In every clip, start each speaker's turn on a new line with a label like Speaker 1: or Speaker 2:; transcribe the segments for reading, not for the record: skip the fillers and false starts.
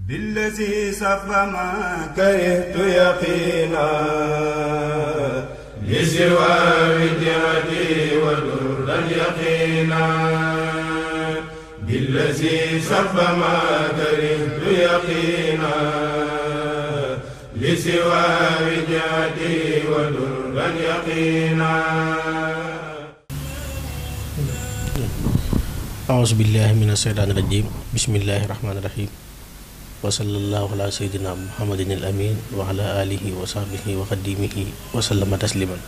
Speaker 1: بالذي صف ما كرهت يقينا لسوى وجهتي ودرا يقينا بالذي صف ما كرهت يقينا لسوى وجهتي ودرا يقينا.
Speaker 2: أعوذ بالله من الشيطان الرجيم. بسم الله الرحمن الرحيم. wa sallallahu ala sayyidina muhammadin al amin wa ala alihi wa sahbihi wa xadimihi wa sallama tasliman.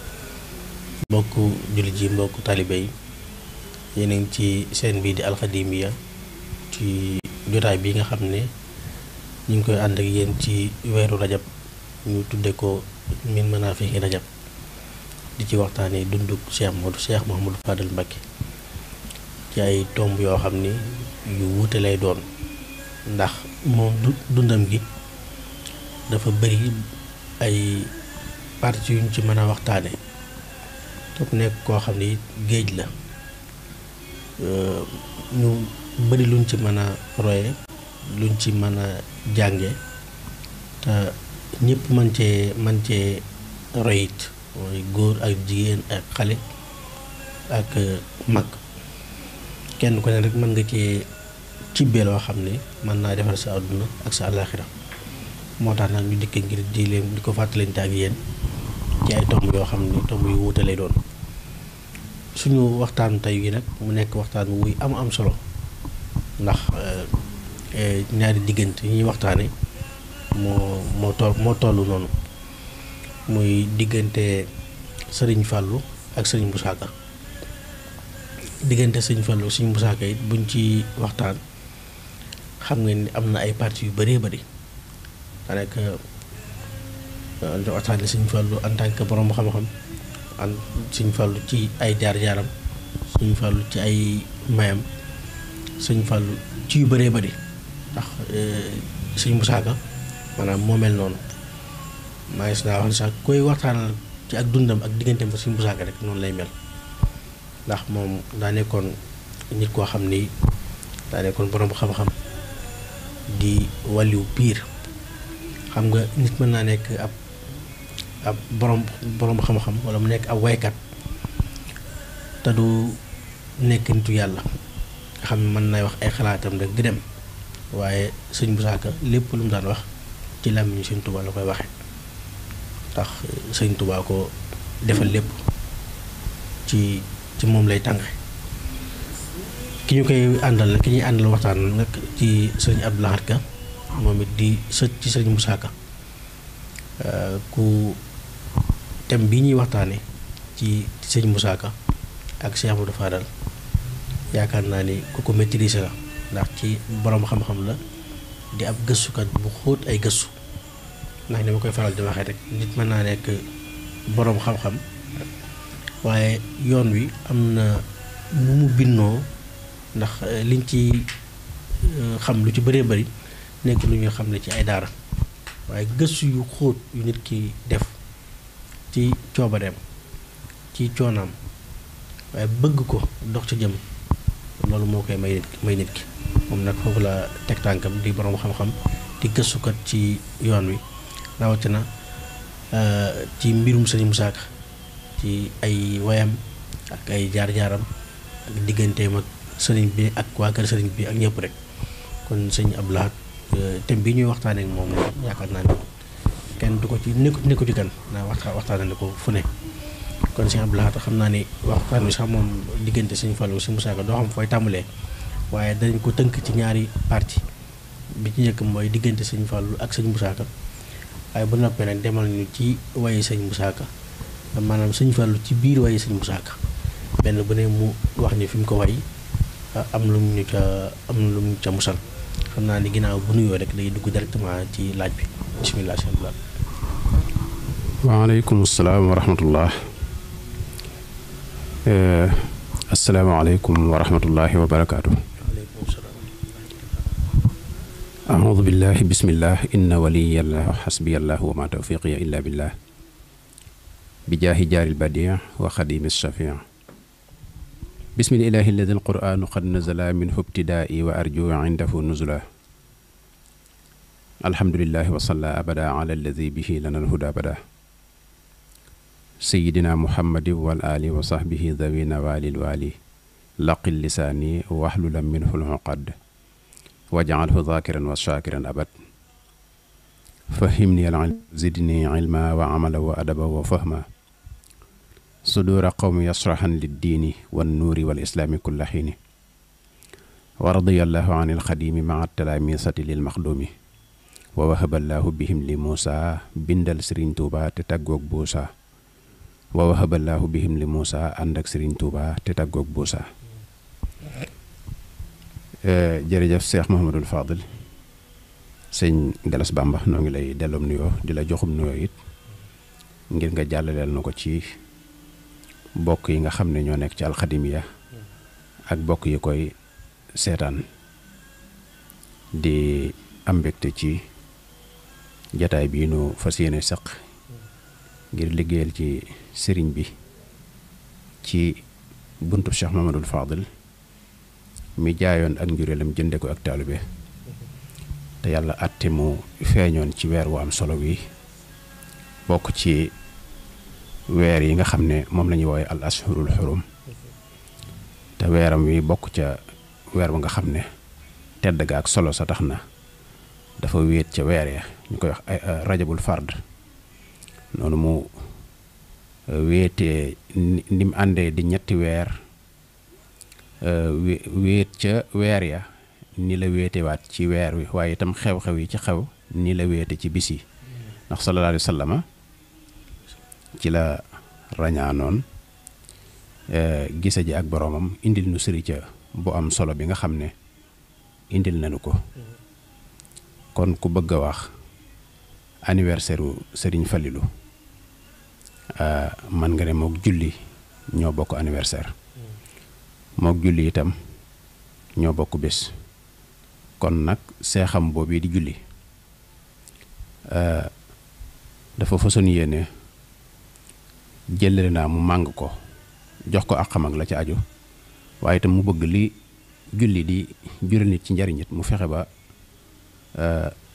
Speaker 2: mbokku jullit yi, mbokku taalibe yi, yéen a ngi ci seen bii di alxadimiya ci jotaay bi nga xam ne ñu ngi koy ànd ak yéen ci weeru rajab, ñu tudde ko min manaafiqi rajab, di ci waxtaanee dunduk Cheikh Mouhamadou Fadal Mbacké ci ay tomb yoo xam ni yu wuute lay doon, ndax moom dundam gi dafa bëri ay parties yuñ ci mën a waxtaane topp nekk koo xam ni géej la, ñu bëri luñ ci mën a roye, luñ ci mën a jànge te ñëpp mën cee royit, mooy góor ak jigéen ak xale ak mag, kenn ku ne rek mën nga cee cibbee loo xam ne mën naa defar sa àdduna ak sa àllaaxira. moo tax nag ñu dikk ngir di ko fàttalante ak yéen ci ay tomb yoo xam ne tomb yu wuute lay doon. suñu waxtaanu tey gi nag mu nekk waxtaan wuy am solo, ndax ñaari diggante yi ñuy waxtaane moo tollu noonu, muy diggante Sëriñ Fàllu ak Sëriñ Musaa Ka. diggante Sëriñ Fàllu ak Sëriñ Musaa Ka it buñ ci waxtaan xam nga ni am na ay parties yu bëree bëri. daanaka waxtaane Sëriñ Fàllu en tant que borom xam-xam, Sëriñ Fàllu ci ay jaar-jaaram, Sëriñ Fàllu ci ay mayam, Sëriñ Fàllu ci yu bëree bëri, ndax Sëriñ Musaa Ka maanaam moo mel noonu. maa ngi naa wax ne sax koy waxtaanal ci ak dundam ak digganteem ba Sëriñ Musaa Ka rek noonu lay mel, ndax moom daa nekkoon nit koo xam ni daa nekkoon borom xam-xam di wàlliw piir. xam nga nit mën naa nekk ab borom xam-xam wala mu nekk ab waykat te du nekk nitu yàlla, nga xam ne mën nay wax ay xalaatam rek di dem, waaye Sëriñ Musaa Ka lépp lu mu daan wax ci làmmiñu Sëriñ Tuubaa la koy waxe, tax Sëriñ Tuubaa ko defal lépp ci moom lay tànge. ki ñuy àndal waxtaan nag ci Sëriñ Abdou Lahad Ka, moom it di sët ci Sëriñ Musaa Ka, ku thème bi ñuy waxtaane ci Sëriñ Musaa Ka ak Cheikh Mouhamadou Fadal yaakaar naa ni ku ko maîtriser la, ndax ci borom xam-xam la, di ab gëstukat bu xóot ay gëstu. ndax ni ma koy faral di waxee rek, nit mën naa nekk borom xam-xam waaye yoon wi am na nu mu binnoo, ndax liñ ci xam lu ci bëree bëri nekk lu ñuy xam ne ci ay daara, waaye gëstu yu xóot yu nit ki def ci coobareem, ci coonaam, waaye bëgg ko dox ci jëm, loolu moo koy may nit ki. moom nag foofu la teg tànkam, di borom xam-xam, di gëstukat ci yoon wi, rawatina ci mbirum Sëriñ Musaa Ka, ci ay wayam ak ay jaar-jaaram ak digganteem ak sëriñ bi ak waa kër sëriñ bi ak ñëpp rek. kon Sëriñ Abdou Lahad thème bi ñuy waxtaanee ak moom yaakaar naa ne kenn du ko ci nekku ci kan naa waxtaanee ko fu ne. kon Sëriñ Abdou Lahad xam naa ni waxtaan wi sax moom diggante Sëriñ Fallu Sëriñ Musaa Ka doo xam fooy tàmbalee, waaye danañ ko tënk ci ñaari partie. bi ci njëkk mooy diggante Sëriñ Fallu ak Sëriñ Musaa Ka, waaye bu noppee nag demal ñu ci wayi Sëriñ Musaa Ka, maanaam Sëriñ Fallu ci biir wayi Sëriñ Musaa Ka, benn bu ne mu wax ni fi mu ko way am lu mu ñu ca musal. xam naa ni ginnaaw bu nuyoo rek day dugg directement ci laaj bi. bisimilah.
Speaker 3: waaleykum salaam wa rahmatullah. asalaamaaleykum wa rahmatullahi wa barakaatu. aoudu billahi bismillah inna waliyallah xasbiyallah wa ma tawfiqiya illa billah bi jaahi jaaril badia wa xadimi shafia bismillahi alladi alquranu qad nazala minhu ibtidaai wa arju indahu nuzula alhamdulillahi wa salla abada ala alladi bihi lana alhuda bada sayidina muhammadi wal ali wa sahbihi dawina walil wali laqil lisaani waxlulan minhu lxuqad wajcalhu zakiran wa shakiran abad fahimni al zidni ilma wa amala wa adaba wa fahma sudura qawmi yasrahan liddiini wannuuri wal islaami kulla xiini wa radiyallahu an alxadimi maa talaamisati lil maxdumi wa wahaballahu bihim li Muusa bindal Sëriñ Tuuba te tàggoog buusa wa wahaballahu bihim li Muusa ànd ak Sëriñ Tuuba te tàggoog buusa jërëjëf Cheikh Mouhamadul Fadil sëñ Galas Bamba noo ngi lay delloom nuyoo di la joxum nuyoo it ngir nga jàllaleel na ko ci bokk yi nga xam ne ñoo nekk ci alxadimiya ak bokk yi koy seetaan di am mbégte ci jataay bii nu fas yéene saq ngir liggéeyal ci sëriñ bi ci buntub Cheikh Mouhamadul Fadil mi jaayoon ak njureelam jënde ko ak taalibe te yàlla àtte mu feeñoon ci weer wu am solo wi bokk ci weer yi nga xam ne moom la ñuy woowee al ashhurul xurum te weeram wi bokk ca weer ba nga xam ne tedd ga ak solo sa tax na dafa wéet ca weer ya ñu koy wax ay rajabul fard noonu mu wéetee ni mu àndee di ñetti weer wéet ca weer ya ni la wéetewaat ci weer wi waaye itam xew-xew yi ci xew ni la wéete ci bis yi ndax sallallahu alayhi wa sallama ci la rañaanoon gise ji ak boroomam indil nu sëri ca bu am solo bi nga xam ne indil nañu ko kon ku bëgg a wax anniversaire u Sëriñ Falilu man nga ne mook julli ñoo bokk anniversaire mook julli itam ñoo bokk bés kon nag seexam boobu di julli dafa façon yéene jëlale naa mu màng ko jox ko ak xam ak la ci aju waaye itam mu bëgg li julli di jural nit ci njariñ it mu fexe ba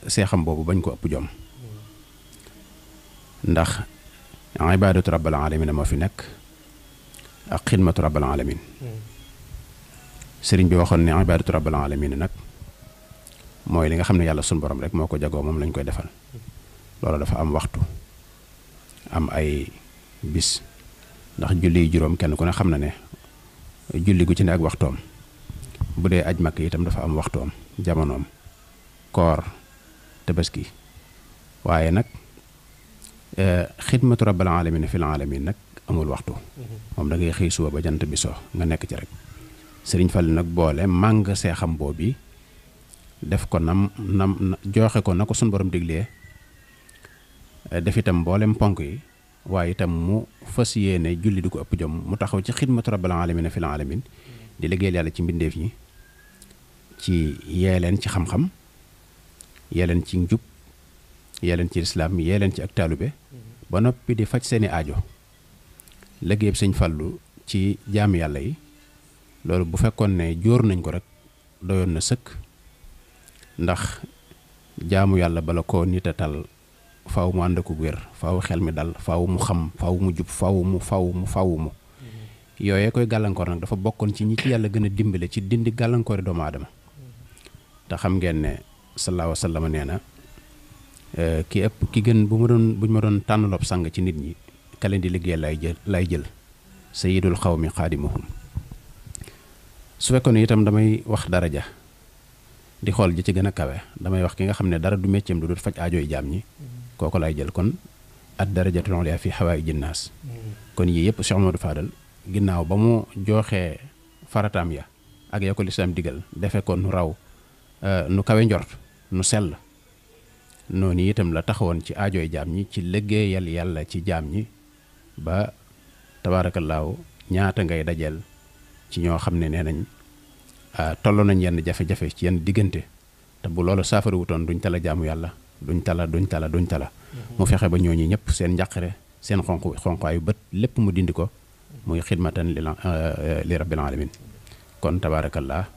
Speaker 3: seexam boobu bañ ko ëpp jom ndax ibaadatu rabbal alamin moo fi nekk ak xidmatu rabbal alamin sëriñ bi waxoon ne ibaadatu rabbal alamin nag mooy li nga xam ne yàlla sun borom rek moo ko jagoo moom lañ koy defal loolu dafa am waxtu am ay bis ndax julli juróom kenn ku ne xam na ne julli gu ci ne ak waxtoom bu dee aj makk itam dafa am waxtoom jamonoom koor tabaski waaye nag xidmatu rabbal alamin fil alamin nag amul waxtu moom da ngay xëy suba ba jant bi so nga nekk ci rek sëriñ Fall nag boole màng seexam boobu def ko nam joxe ko na ko suñ borom diglee def itam mboolem ponk yi waaye itam mu fas yéene julli du ko ëpp jom mu taxaw ci xidmatu rabbal alamin fil alamin di liggéeyal yàlla ci mbindeef yi ci yee leen ci xam-xam yee leen ci njub yee leen ci lislaam yee leen ci ak taalube ba noppi di faj seeni aajo liggéeyab sëñ Fallu ci jaam yàlla yi loolu bu fekkoon ne jóor nañ ko rek doyoon na sëkk ndax jaamu yàlla bala ko nit a tal faaw mu ànd ak wér faaw xel mi dal faaw mu xam faaw mu jub faaw mu yooyee koy gàllankoor nag dafa bokkoon ci ñi ci yàlla gën a dimbale ci dindi gàllankoori doomu aadama te xam ngeen ne sallallahu alayhi wa sallam nee na ki gën buñ ma doon tànnaloob sang ci nit ñi ka leen di liggéey lay jël sayyidul xawmi xaadimuhum su fekkoon itam damay wax daraja di xool ji ci gën a kawe damay wax ki nga xam ne dara du mécceem du dul faj aajooy jaam ñi kooku lay jël kon at darajatul ulya fi hawaa'iji naas kon yii yëpp Cheikh Modou Fadal ginnaaw ba mu joxee farataam ya ak ya ko lislaam digal defe ko nu raw nu kawe njort nu sell noonu itam la taxawoon ci aajooy jaam ñi ci liggéeyal yàlla ci jaam ñi ba tabaarakallaahu ñaata ngay dajeel ci ñoo xam ne nee nañ tolloo nañ yenn jafe-jafe ci yenn diggante te bu loolu saafara wutoon duñ tala jaamu yàlla duñ tala mu fexe ba ñooñu ñëpp seen njàqare seen xonqaayu bët lépp mu dindi ko muy xidmatan li rabbil alamin kon tabaarakallah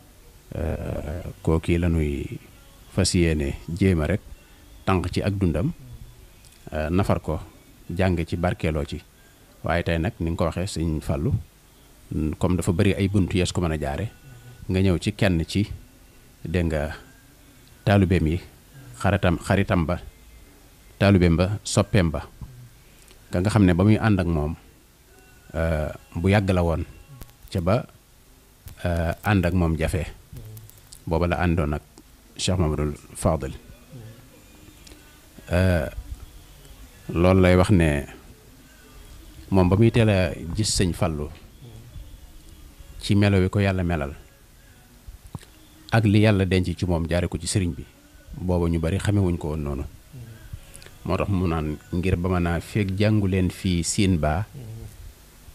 Speaker 3: kookii la nuy fas yéene jéema rek tànq ci ak dundam nafar ko jàng ci barkeeloo ci waaye tey nag ni nga ko waxee sëñ Fallou comme dafa bari ay buntu yees ko mën a jaare nga ñëw ci kenn ci dégg nga taalubeem yi xaritam ba taalubeem ba soppeem ba nga xam ne ba muy ànd ak moom bu yàgg la woon ca ba ànd ak moom jafe booba la àndoon ak Cheikh Mamadou Fadil loolu lay wax ne moom ba muy teel a gis sëñ Fallou ci melo wi ko yàlla melal ak li yàlla denc ci moom jaare ko ci sëriñ bi booba ñu bari xamewuñ ko woon noonu moo tax mu naan ngir ba ma naa feeg jàngu leen fii siin baa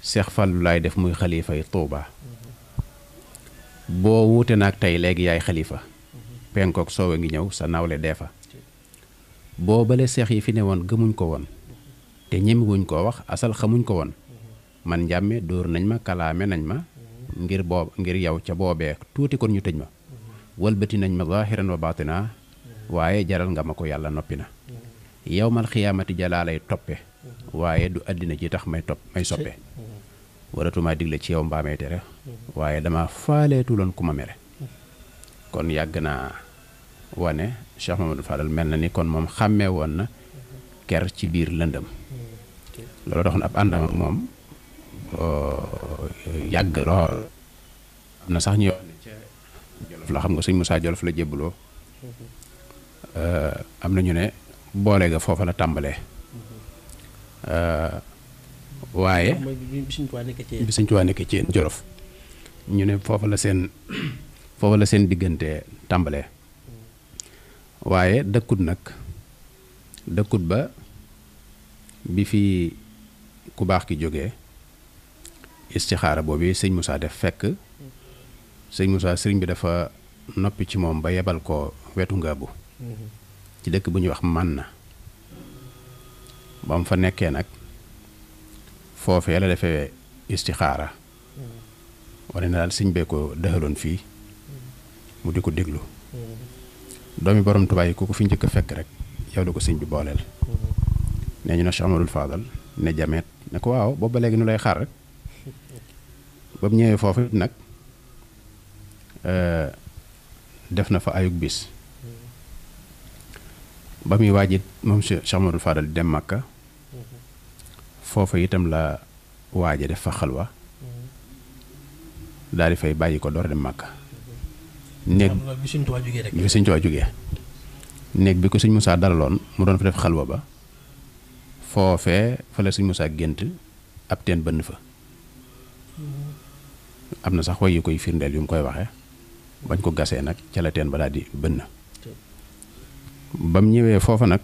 Speaker 3: Cheikh Fallou laay def muy xalifay Tuuba boo wuute naag tey léegi yaay xalifa penkook soowe ngi ñëw sa nawle dee fa boo bale seex yi fi ne woon gëmuñ ko woon te ñemewuñ koo wax asal xamuñ ko woon man njàmme dóor nañ ma kalaame nañ ma ngir yow ca boobee tuuti kon ñu tëj ma walbati nañ ma zaahiran wa baatina waaye jaral nga ma ko yàlla noppi na yawmal xiyaamati jalaa lay toppe waaye du àddina ji tax may soppe waratuma digle ci yow mbaamee tere waaye dama faaleetuloon ku ma mere kon yàgg naa wane Cheikh Mamadou Fadal mel na ni kon moom xàmmee woon na ker ci biir lëndëm loolu tax na ab àndam ak moom yàgg lool am na sax ñu wax ne ca Jolof la xam nga sëñ Moussa Jolof la jébbaloo am na ñu ne boole ga foofa la tàmbalee waaye bi sëñ Tuubaa nekkee ci Jolof ñu ne foofa la seen diggante tàmbalee waaye dëkkut ba bi fi ku baax ki jógee istixaara boobu sëñ Moussa def fekk sëñ Moussa sëriñ bi dafa noppi ci moom ba yebal ko wetu ngaabu ci dëkk bu ñuy wax man na ba mu fa nekkee nag foofee la defee istixaara wane na daal sëñ bee ko dëxaloon fii mu di ko déglu doomi borom Tuubaa yi ku ko fi njëkk a fekk rek yow la ko sëñ bi booleel nee ñu ne Cheikh Amadou Fadal ne jameet ne ko waaw boobu ba léegi nu lay xaar rek ba mu ñëwee foofu nag def na fa ayug bis ba muy waajit moom Cheikh Amadou Fadal di dem Makka foofa itam la waaje def fa xalwa daal di fay bàyyi ko door dem Makka néeg bi fi sëñ Tuubaa jógee néeg bi ko sëñ Moussa dalaloon mu doon fa def xalwa ba foofee fa la sëñ Moussa gént ab teen bënn fa am na sax way yu koy firndeel yu mu koy waxee bañ ko gasee nag ca la teen ba daal di bënn ba mu ñëwee foofa nag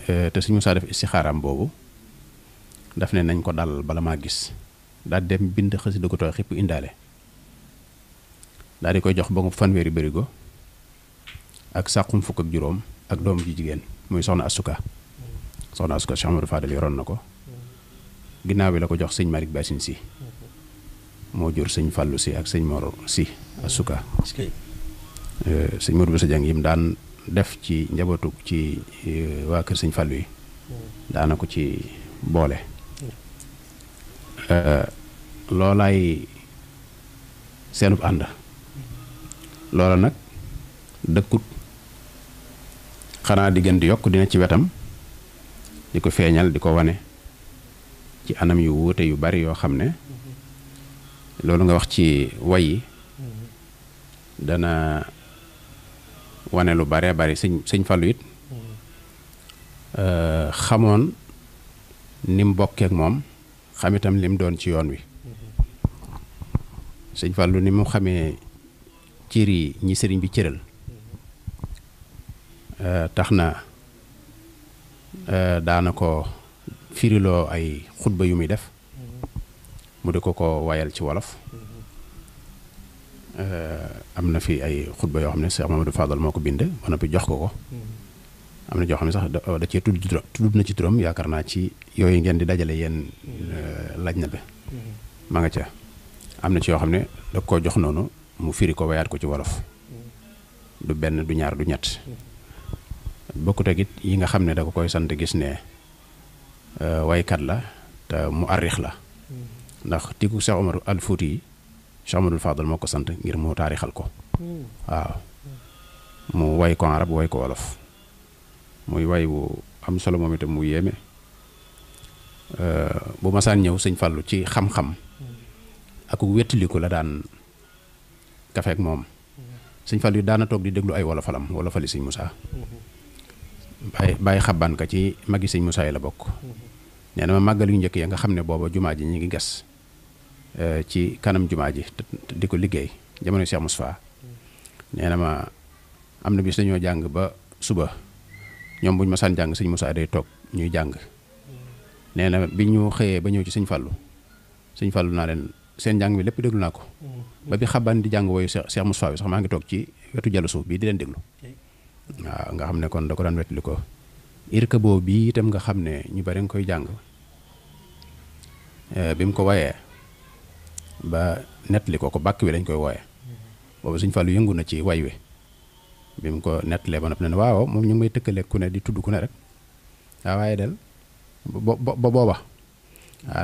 Speaker 3: te sëñ Moussa def istixaaram boobu daf ne nañ ko dal bala maa gis daal dem bind xasida ko tooy xipp indaale daal di koy jox ba mu fanweeri bërigo ak sàqum fukk ak juróom ak doom ji jigéen muy soxna Asuka Cheikh Amadou Fadal yoroon na ko ginnaaw bi la ko jox sëñ Malick Bassine si moo jur sëñ Fallou si ak sëñ Mor si Asuka sëñ Modou Bousso Dieng yim daan def ci njabootu ci waa kër sëñ Fallou yi daana ko ci boole loolaay seenub ànd loola nag dëkkut xanaa di gën di yokk dina ci wetam di ko feeñal di ko wane ci anam yu wuute yu bari yoo xam ne loolu nga wax ci way yi dana wane lu bare bari sëñ Fallou it xamoon ni mu bokkeek moom xam itam lim doon ci yoon wi sëñ Fallou ni mu xamee cër yi ñi sëriñ bi cëral tax na daana ko firiloo ay xutba yu muy def mu di ko wayal ci wolof am na fi ay xutba yoo xam ne Cheikh Mamadou Fadal moo ko bind ba noppi jox ko am na joo xam ne sax da cee tudd na ci turam yaakaar naa ci yooyu ngeen di dajale yéen laaj na bi ma nga ca am na ci yoo xam ne da koo jox noonu mu firi ko wayaat ko ci wolof du benn du ñaar du ñett bokkut ak it yi nga xam ne da ko koy sant gis ne waykat la te mu arrix la ndax tigu Cheikh Omar al Fouti yi Cheikh Amadou Fadal moo ko sant ngir mu taarixal ko waaw mu way ko arab way ko wolof muy way wu am solo moom itam mu yéeme bu masaan ñëw sëñ Fallu ci xam-xam ak wéttaliku la daan kafeek moom sëñ Fallu yi daana toog di déglu ay wolofalam wolofali sëñ Moussa bàyyi xabbaan ka ci magi sëñ Moussa yi la bokk nee na ma màggal yu njëkk ya nga xam ne booba jumaa ji ñi ngi gas ci kanam jumaa ji di ko liggéey jamono Cheikh Moustapha nee na ma am na bis dañoo jàng ba suba ñoom buñ masaan jàng sëñ Moussa day toog ñuy jàng nee na bi ñu xëyee ba ñëw ci sëñ Fallu naa leen seen njàng bi lépp déglu naa ko ba bi xabbaan di jàng woyu Cheikh Moustapha bi sax maa ngi toog ci wetu jallu suuf bii di leen déglu waaw nga xam ne kon da ko daan wettali ko irka boobu bii itam nga xam ne ñu bari nga koy jàng bi mu ko wayee ba nettali ko bàkk wi lañ koy wooye boobu sëñ Fallu yëngu na ci way wi bi mu ko nettalee ba noppi ne waaw moom ñu ngi may tëkkale ku ne di tudd ku ne rek waaw waaye del ba booba waaw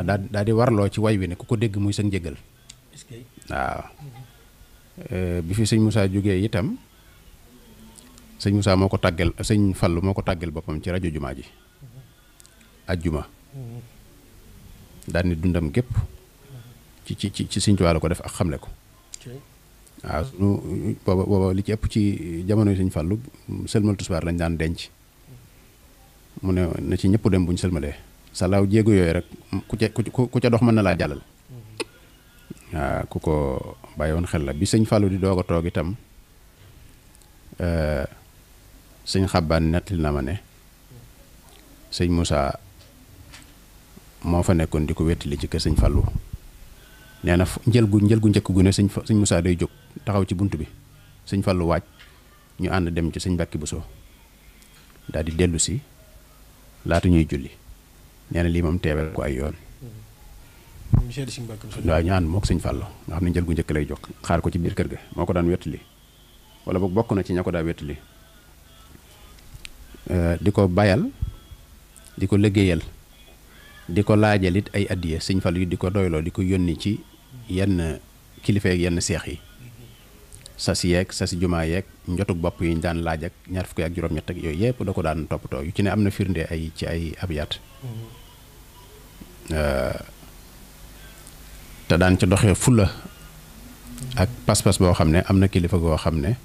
Speaker 3: daal di warloo ci way wi ne ku ko dégg muy sa njëgal waaw bi fi sëñ Moussa jógee itam sëñ Moussa moo ko tàggal sëñ Fallu moo ko tàggal boppam ci rajo jumaa ji ajjuma daal ni dundam gépp ci sëñ Tuubaa la ko def ak xamle ko waaw booba li ci ëpp ci jamono sëñ Fallu sëlmal tisbaar lañ daan denc mu ne na ci ñëpp dem buñ sëlmalee salaaw jéego yooyu rek ku ca dox mën na laa jàllal waaw ku ko bàyyi woon xel la bi sëñ Fallu di doog a toog itam sëñ xabbaan nettali na ma ne sëñ Moussa moo fa nekkoon di ko wettali ci kër sëñ Fallu nee na njël gu njëkk gu ne sëñ Moussa day jóg taxaw ci bunt bi sëñ Fallu waaj ñu ànd dem ci sëñ Mbàkke Buso daal di dellu si laata ñuy julli nee na lii moom teewel ko ay yoon waaw ñu ànd mook sëñ Fallu nga xam ne njël gu njëkk lay jóg xaar ko ci biir kër ga moo ko daan wettali wala boog bokk na ci ña ko daa wettali di ko bayal di ko liggéeyal di ko laajal it ay addiye sëñ Fallu yi di ko doyloo di ko yónni ci yenn kilifa yeeg yenn seex yi sasi jumaa yeeg njotug bopp yi ñu daan laaj ak ñaar fukki ak juróom-ñett ak yooyu yëpp da ko daan toppatoo yu ci ne am na firnde ci ay abyaat te daan ca doxee fulla ak pas-pas boo xam ne am na kilifa goo xam ne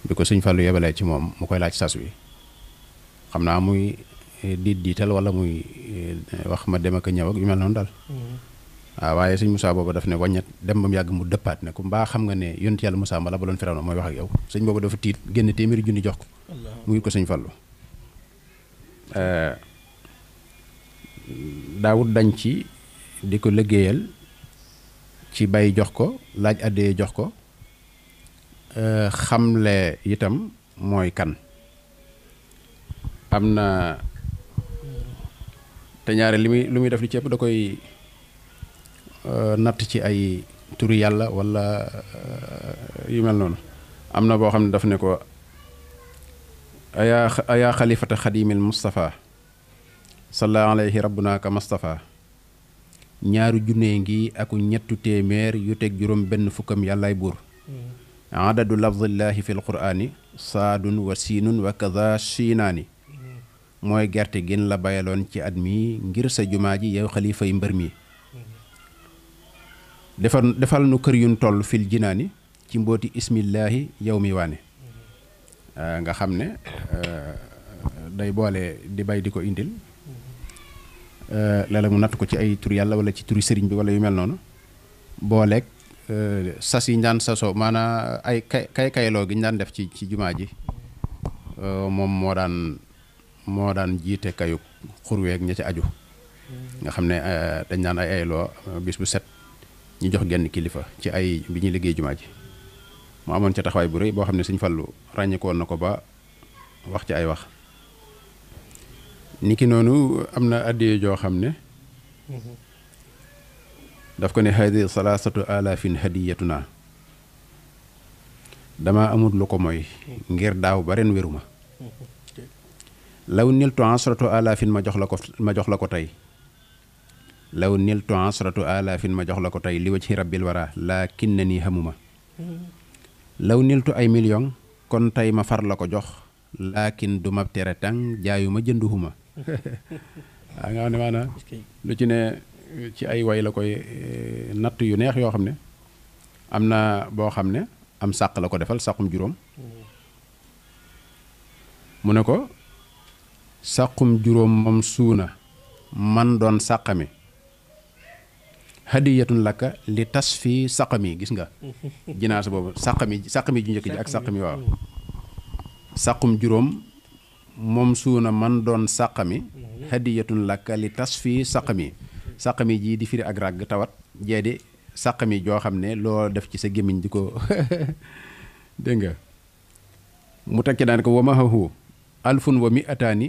Speaker 3: bi ko sëñ Fallu yebalee ci moom mu koy laaj sas wi xam naa muy diital wala muy wax ma dem ak ñëw ak yu mel noonu daal waaw waaye sëñ Moussa boobu daf ne wàññet dem ba mu yàgg mu dëppaat ne ko mbaa xam nga ne yonent yàlla Moussa mbala ba loon Firawna mooy wax ak yow sëñ boobu dafa tiit génn téeméeri junni jox ko mu ngi ko sëñ Fallu daawut dañ ci di ko liggéeyal ci bay jox ko laaj addee jox ko xamle itam mooy kan am na te ñaare li muy def li ci ëpp da koy natt ci ay turi yàlla wala yu mel noonu am na boo xam ne daf ne ko ayaa xalifata xadimil Mustafa salla alayhi rabbuna ka Mustafa ñaaru junne ngi aku ñettu téeméer yu teg juróom benn fukkam yàllaay buur adadu lafdillahi fi l qur'ani saadun wa siinun wa kaza siinaani mooy gerte gën la bayaloon ci at mi ngir sa jumaa ji yow xalifay mbër mi defal nu kër yun toll fil jinaani ci mbooti ismillaahi yow mi waane nga xam ne day boole di bay di ko indil léeg-léeg mu natt ko ci ay tur yàlla wala ci turi sëriñ bi wala yu mel noonu booleeg sas yi ñu daan sasoo maanaam ay kayloo gi ñu daan def ci jumaa ji moom moo daan jiite kayu xurweeg ña ci aju nga xam ne dañ naan ay ayloo bis bu set ñu jox genn kilifa ci ay bi ñuy liggéey jumaa ji mu amoon ca taxawaay bu rëy boo xam ne sëñ Fallu ràññeekoon na ko ba wax ci ay wax niki noonu am na addiye joo xam ne daf ko ne hadi salaasatu alaafin hadiyatuna dama amul lu ko mooy ngir daaw ba ren wéruma law niltu asratu alaafin ma jox la ko tey law niltu asratu alaafin ma jox la ko tey li wajhi rabbil wara lakinnani hamuma law niltu ay million kon tey ma far la ko jox laakin du ma tere tàng jaayu ma jënduhuma waa nga xam ne maanaam lu ci ne ci ay way la koy natt yu neex yoo xam ne am na boo xam ne am sàq la ko defal sàqum juróom mu ne ko sàqum juróom moom suuna man doon sàqami hadiyatun lakka li tas fii sàqami gis nga jinaasa boobu sàqami ju njëkk ji ak sàqami waaw sàqum juróom moom suuna man doon sàqami hadiyatun lakka li tas fii sàqami jii di firi ak ràgg tawat jee di sàqami joo xam ne loo def ci sa gémmiñ di ko dégg nga mu teg ci daan ko wamahahu alfun wa mi ataani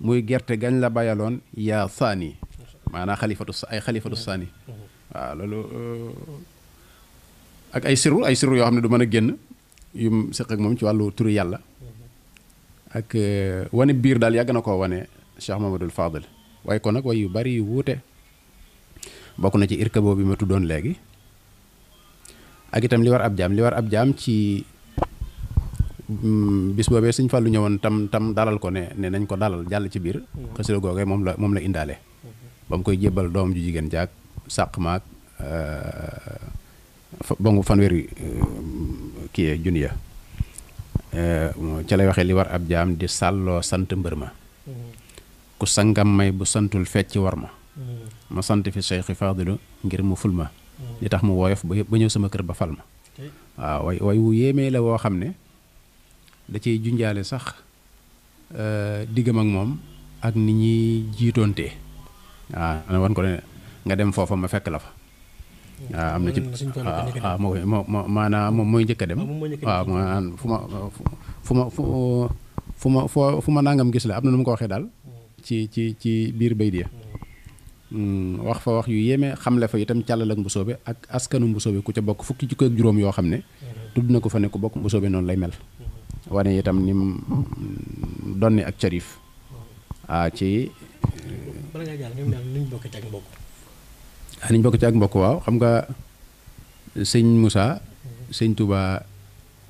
Speaker 3: muy gerte gañ la bayaloon yaa saani maanaam xalifatu saani waaw loolu ak ay sirru yoo xam ne du mën a génn yum sëq ak moom ci wàllu turu yàlla ak wane biir daal yàgg na koo wane Cheikh Mamadou Fadil waaye kon nag way yu bari yu wuute bokk na ci irkabo bi ma tuddoon léegi ak itam li war ab jaam ci bis boobee Sëñ Fallu ñëwoon tam dalal ko ne nañ ko dalal jàll ci biir xasida googee moom la indaale ba mu koy jébbal doom ju jigéen jaag sàq maag bongu fanweeri kii junniya ca lay waxee li war ab jaam di sàlloo sant mbër ma ku sangam may bu santul fecc war ma sant fi Cheikh Fadilu ngir mu ful ma li tax mu woyof ba ñëw sama kër ba fal ma waaw way wu yéemee la woo xam ne da ciy junjaale sax diggam ak moom ak ni ñuy jiitoontee waaw wan ko ne nga dem foofa ma fekk la fa waaw am na ci waaw maanaam moom mooy njëkk a dem waaw maanaam fu ma nangam gis la am na nu mu ko waxee daal ci biir bay di wax fa wax yu yéeme xamle fa itam càllal ak mbusoobe ak askanu mbusoobe ku ca bokk fukki jikko ak juróom yoo xam ne tudd na ko fa ne ku bokk mbusoobe noonu lay mel wane itam ni mu donni ak carif ci
Speaker 2: bala ngaa jàll niñ bokk ci ak mbokk
Speaker 3: niñ bokk ci ak mbokk waaw xam nga sëñ Moussa sëñ Touba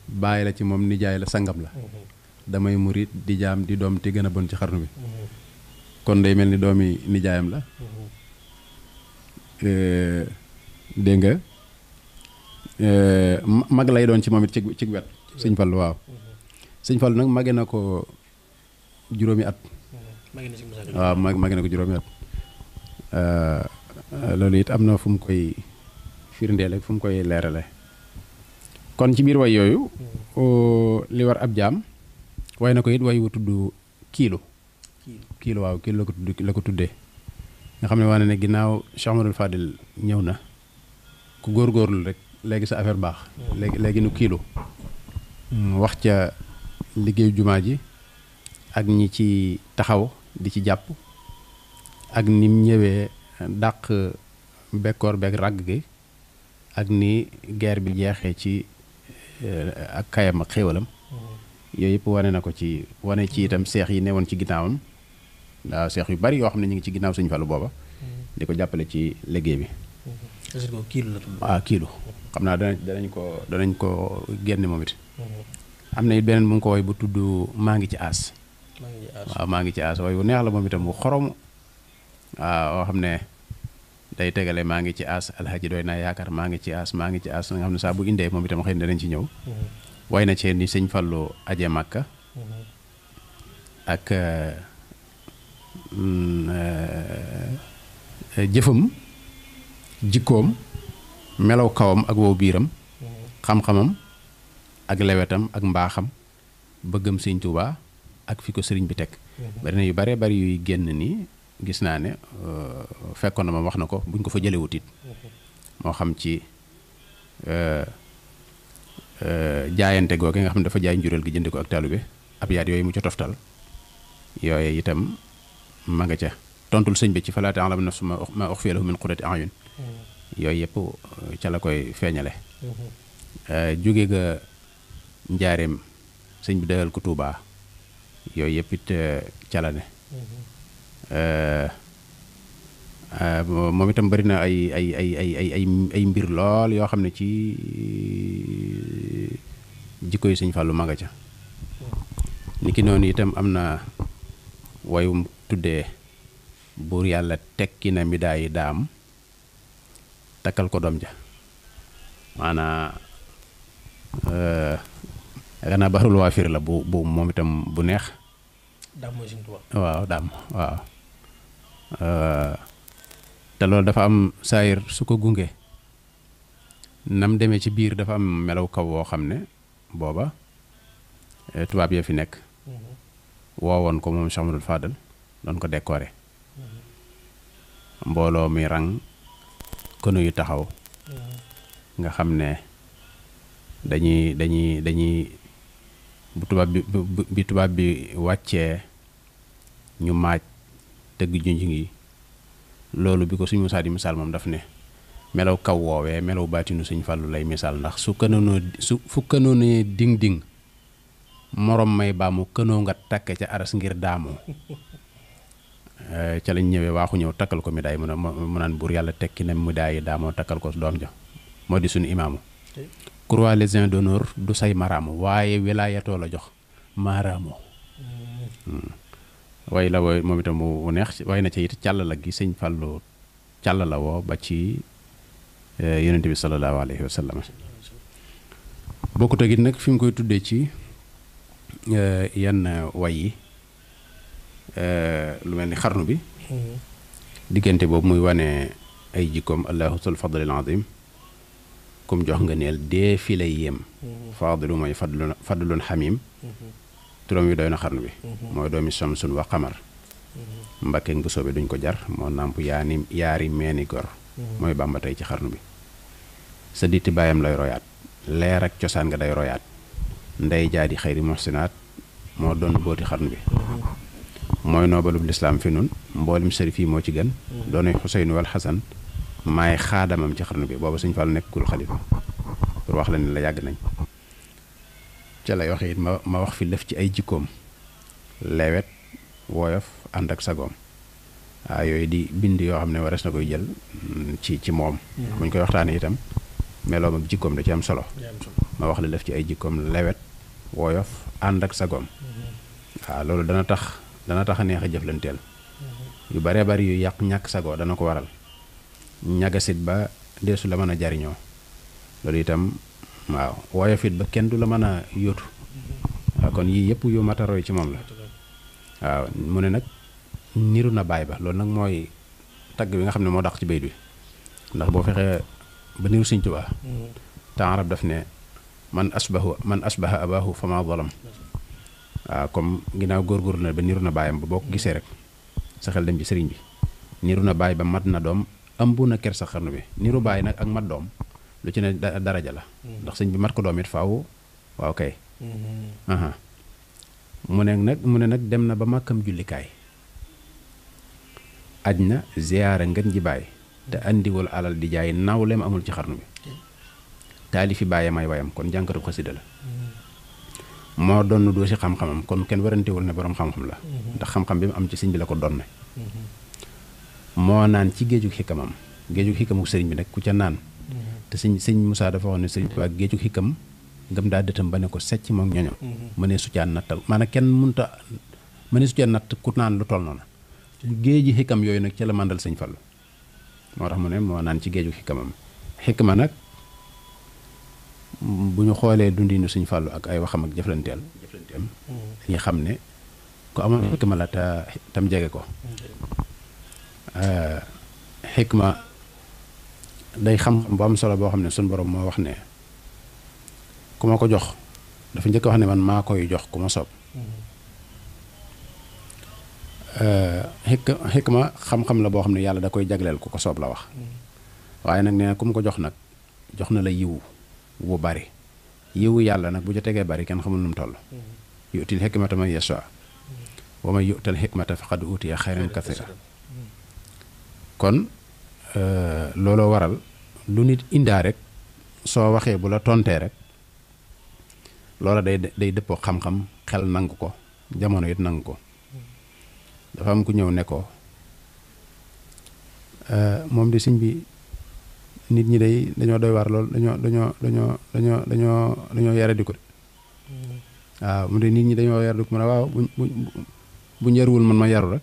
Speaker 3: bàyyi la ci moom nijaay la sangam la damay murit di jaam di doom te gën a bon ci xarnu bi kon day mel ni doomi nijaayam la dégg nga mag lay doon ci moom it ci wet sëñ Fallu waaw sëñ Fallu nag mage na ko juróomi at waaw mage na ko juróomi at loolu it am na fu mu koy firndeel ak fu mu koy leerale kon ci biir way yooyu li war ab jaam way na ko it way wu tudd kiilu waaw kiilu la ko tuddee nga xam ne waa ne ginnaaw Cheikh Amadou Fadil ñëw na ku góorgóorlu rek léegi sa affaire baax léegi nu kiilu wax ca liggéeyu jumaa ji ak ñi ci taxaw di ci jàpp ak nim ñëwee dàq bekkoor beeg ràgg gi ak ni guerre bi jeexee ci ak kayam ak xéewalam yooyu yëpp wane na ko ci wane ci itam seex yi newoon ci ginnaawam waaw seex yu bari yoo xam ne ñu ngi ci ginnaaw Sëñ Fallu booba di ko jàppale ci liggéey bi waaw kiilu xam naa danañ ko génne moom it am na it beneen bu nga ko woy bu tudd maa ngi ci aas waaw maa ngi ci aas waaye bu neex la moom itam bu xoromu waaw oo xam ne day tegale maa ngi ci aas alxaji doy naa yaakaar maa ngi ci aas nga xam ne saa bu indee moom itam xëy na danañ ci ñëw way na ci ni Sëñ Fallu aje Màkka ak jëfam jikkoom melaw kawam ak wow biiram xam-xamam ak lewetam ak mbaaxam bëggam Sëñ Tuubaa ak fi ko sëriñ bi teg bari na yu bare bari yuy génn nii gis naa ne fekkoon na ma wax na ko buñ ko fa jëlewut it moo xam ci jaayante googe nga xam ne dafa jaay njuréel gi jënd ko ak taalube ab yaat yooyu mu ca toftal yooye itam ma nga ca tontul sëñ bi ci falaate alam nafsu ma uxfiya lahu min qurrati a'yun yooyu yëpp ca la koy feeñale jóge ga njaareem sëñ bi dalal ko Tuubaa yooyu yëpp it ca la ne moom itam bari na ay mbir lool yoo xam ne ci jikko yi sëñ Fallou ma nga ca niki noonu itam am na wayum tuddee buur yàlla tekki na midaayi daam takkal ko doom ja maanaa yaakaar naa barul waafir la bu moom itam bu neex
Speaker 2: daam mooy Sëñ Tuubaa
Speaker 3: waaw daam waaw te loolu dafa am saayir su ko gunge nam demee ci biir dafa am melaw kaw woo xam ne booba tubaab ya fi nekk woowoon ko moom Cheikh Amadou Fadal doon ko décoré mbooloo mi rang kënu yu taxaw nga xam ne dañuy bu tubaab bi wàccee ñu maaj tëgg junj ngi loolu bi ko suñ Musaa di misaal moom daf ne melaw kaw woowee melaw baatinu Sëñ Fallu lay misaal ndax fu kënoonee ding morom may baamu kënoo nga takke ca aras ngir daamoo ca lañ ñëwee waaxu ñëw takkal ko médaille mu naan buur yàlla tekki na médaille daamoo takkal ko doom ja moo di suñu imaamu croix légion d'honneur du say maraamu waaye wilaayatoo la jox maaraamoo way la wooy moom itam mu neex way na ca it càll la gi Sëñ Fallu càll la woo ba ci yonent bi sallallahu alayhi wa sallam bokkut ak it nag fi mu koy tuddee ci yenn way yi lu mel ni xarnu bi diggante boobu muy wane ay jikkoom allahu sul fadlil azim kum jox nga neel dee fi lay yem fadilu mooy fadlun xamim turam wi doy na xarnu bi mooy doomi samsun wa xamar mbakkeeg bu soobee duñ ko jar moo nàmp yaari meeni gor mooy bàmba tey ci xarnu bi sa ditti bàyyam lay royaat leer ak cosaan nga day royaat ndey jaadi xayri muhsinaat moo doon booti xarnu bi mooy noobalub lislaam fi nun mboolem sërif yi moo ci gën doonay Xuseynu wal Xasan maay xaadamam ci xarnu bi booba Sëñ Fallu nekkul xalifa pour wax la ni la yàgg nañ ca lay waxe it ma wax fi lëf ci ay jikkoom lewet woyof ànd ak sagoom waaw yooyu di bind yoo xam ne wares na koy jël ci moom buñ koy waxtaanee itam meloom ak jikkoom da ci am solo ma wax la lëf ci ay jikkoom lewet woyof ànd ak sagoom waaw loolu dana tax a neex a jëflanteel yu baree bari yu yàq ñàkk sagoo dana ko waral ñagasit ba deesu la mën a jariñoo loolu itam waaw woyof it ba kenn du la mën a yóotu waaw kon yii yëpp yu mata roy ci moom la waaw mu ne nag niru na baay ba loolu nag mooy tagg bi nga xam ne moo dàq ci bayt bi ndax boo fexee ba niru Sëñ Tuubaa te arab daf ne man asbaha abahu fa ma zalam waaw comme ginnaaw góorgóorlu na ba niru na baayam ba boo ko gisee rek sa xel dem ci sëriñ bi niru na baay ba mat na doom ëmb na ker sa xarnu bi niru baay nag ak mat doom lu ci ne daraja la ndax sëñ bi mat ko doom it faaw waaw kay mu ne nag dem na ba màkkam jullikaay aj na ziyaara ngeen ji baay te andiwul alal di jaay nawleem amul ci xarnu bi taalifi baayam ay wayam kon jànkatu xasida la moo doon doo si xam-xamam kon kenn warantewul ne boroom xam-xam la ndax xam-xam bi mu am ci sëñ bi la ko donne moo naan ci géejug xikamam géejug xikamu sëriñ bi nag ku ca naan te sëñ Musaa dafa wax ne sëriñ Tuubaa géejug xikam ngam daa dëtam ba ne ko secc moom ñoñom mënee su caa nattal maanaam kenn munta mënee su caa natt ku naan lu toll noonu géeji xikam yooyu nag ca la màndal Sëñ Fallu moo tax mu ne moo naan ci géejug xikamam xikma nag bu ñu xoolee dundinu Sëñ Fallu ak ay waxam ak jëflanteem dañuy xam ne ku amoon xikma la tam jege ko xikma day xam bu am solo boo xam ne suñ borom moo wax ne ku ma ko jox dafa njëkk wax ne man maa koy jox ku ma soob xikma xam-xam la boo xam ne yàlla da koy jagleel ku ko soob la wax waaye nag nee na ku ma ko jox nag jox na la yiwu bu bari yiwu yàlla nag bu ca tegee bari kenn xamul nu mu toll yu'til hikmata man yashaa wa man yu'tal hikmata faqad utiya xayran kathira kon looloo waral lu nit indaa rek soo waxee bu la tontee rek loola day dëppoo xam-xam xel nangu ko jamono it nangu ko dafa am ku ñëw ne ko moom di sëñ bi nit ñi day dañoo doy waar lool dañoo yare di ko de waaw mu de nit ñi dañoo yar di ko mu ne waaw bu yaruwul man ma yaru rek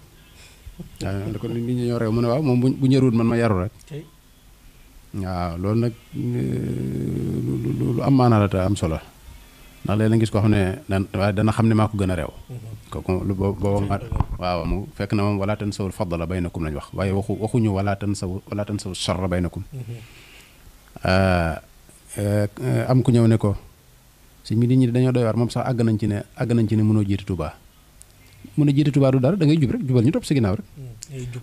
Speaker 3: waaw ko nit ñi dañoo rew mu ne waaw moom bu yaruwul man ma yaru rek waaw loolu nag lu am maanaa la te am solo ndax léeg-léeg nga gis koo xam ne waaye dana xam ne maa ko gën a réew kooku lu booba ma waaw mu fekk na moom wala tansawul fadla baynakum lañ wax waaye waxuñu wala tansawu sharra baynakum am ku ñëw ne ko si mi nit ñi dañoo doy waar moom sax àgg nañ ci ne mënoo jiite Touba mën a jiite Touba du dara da ngay jub rek jubal ñu topp si ginnaaw rek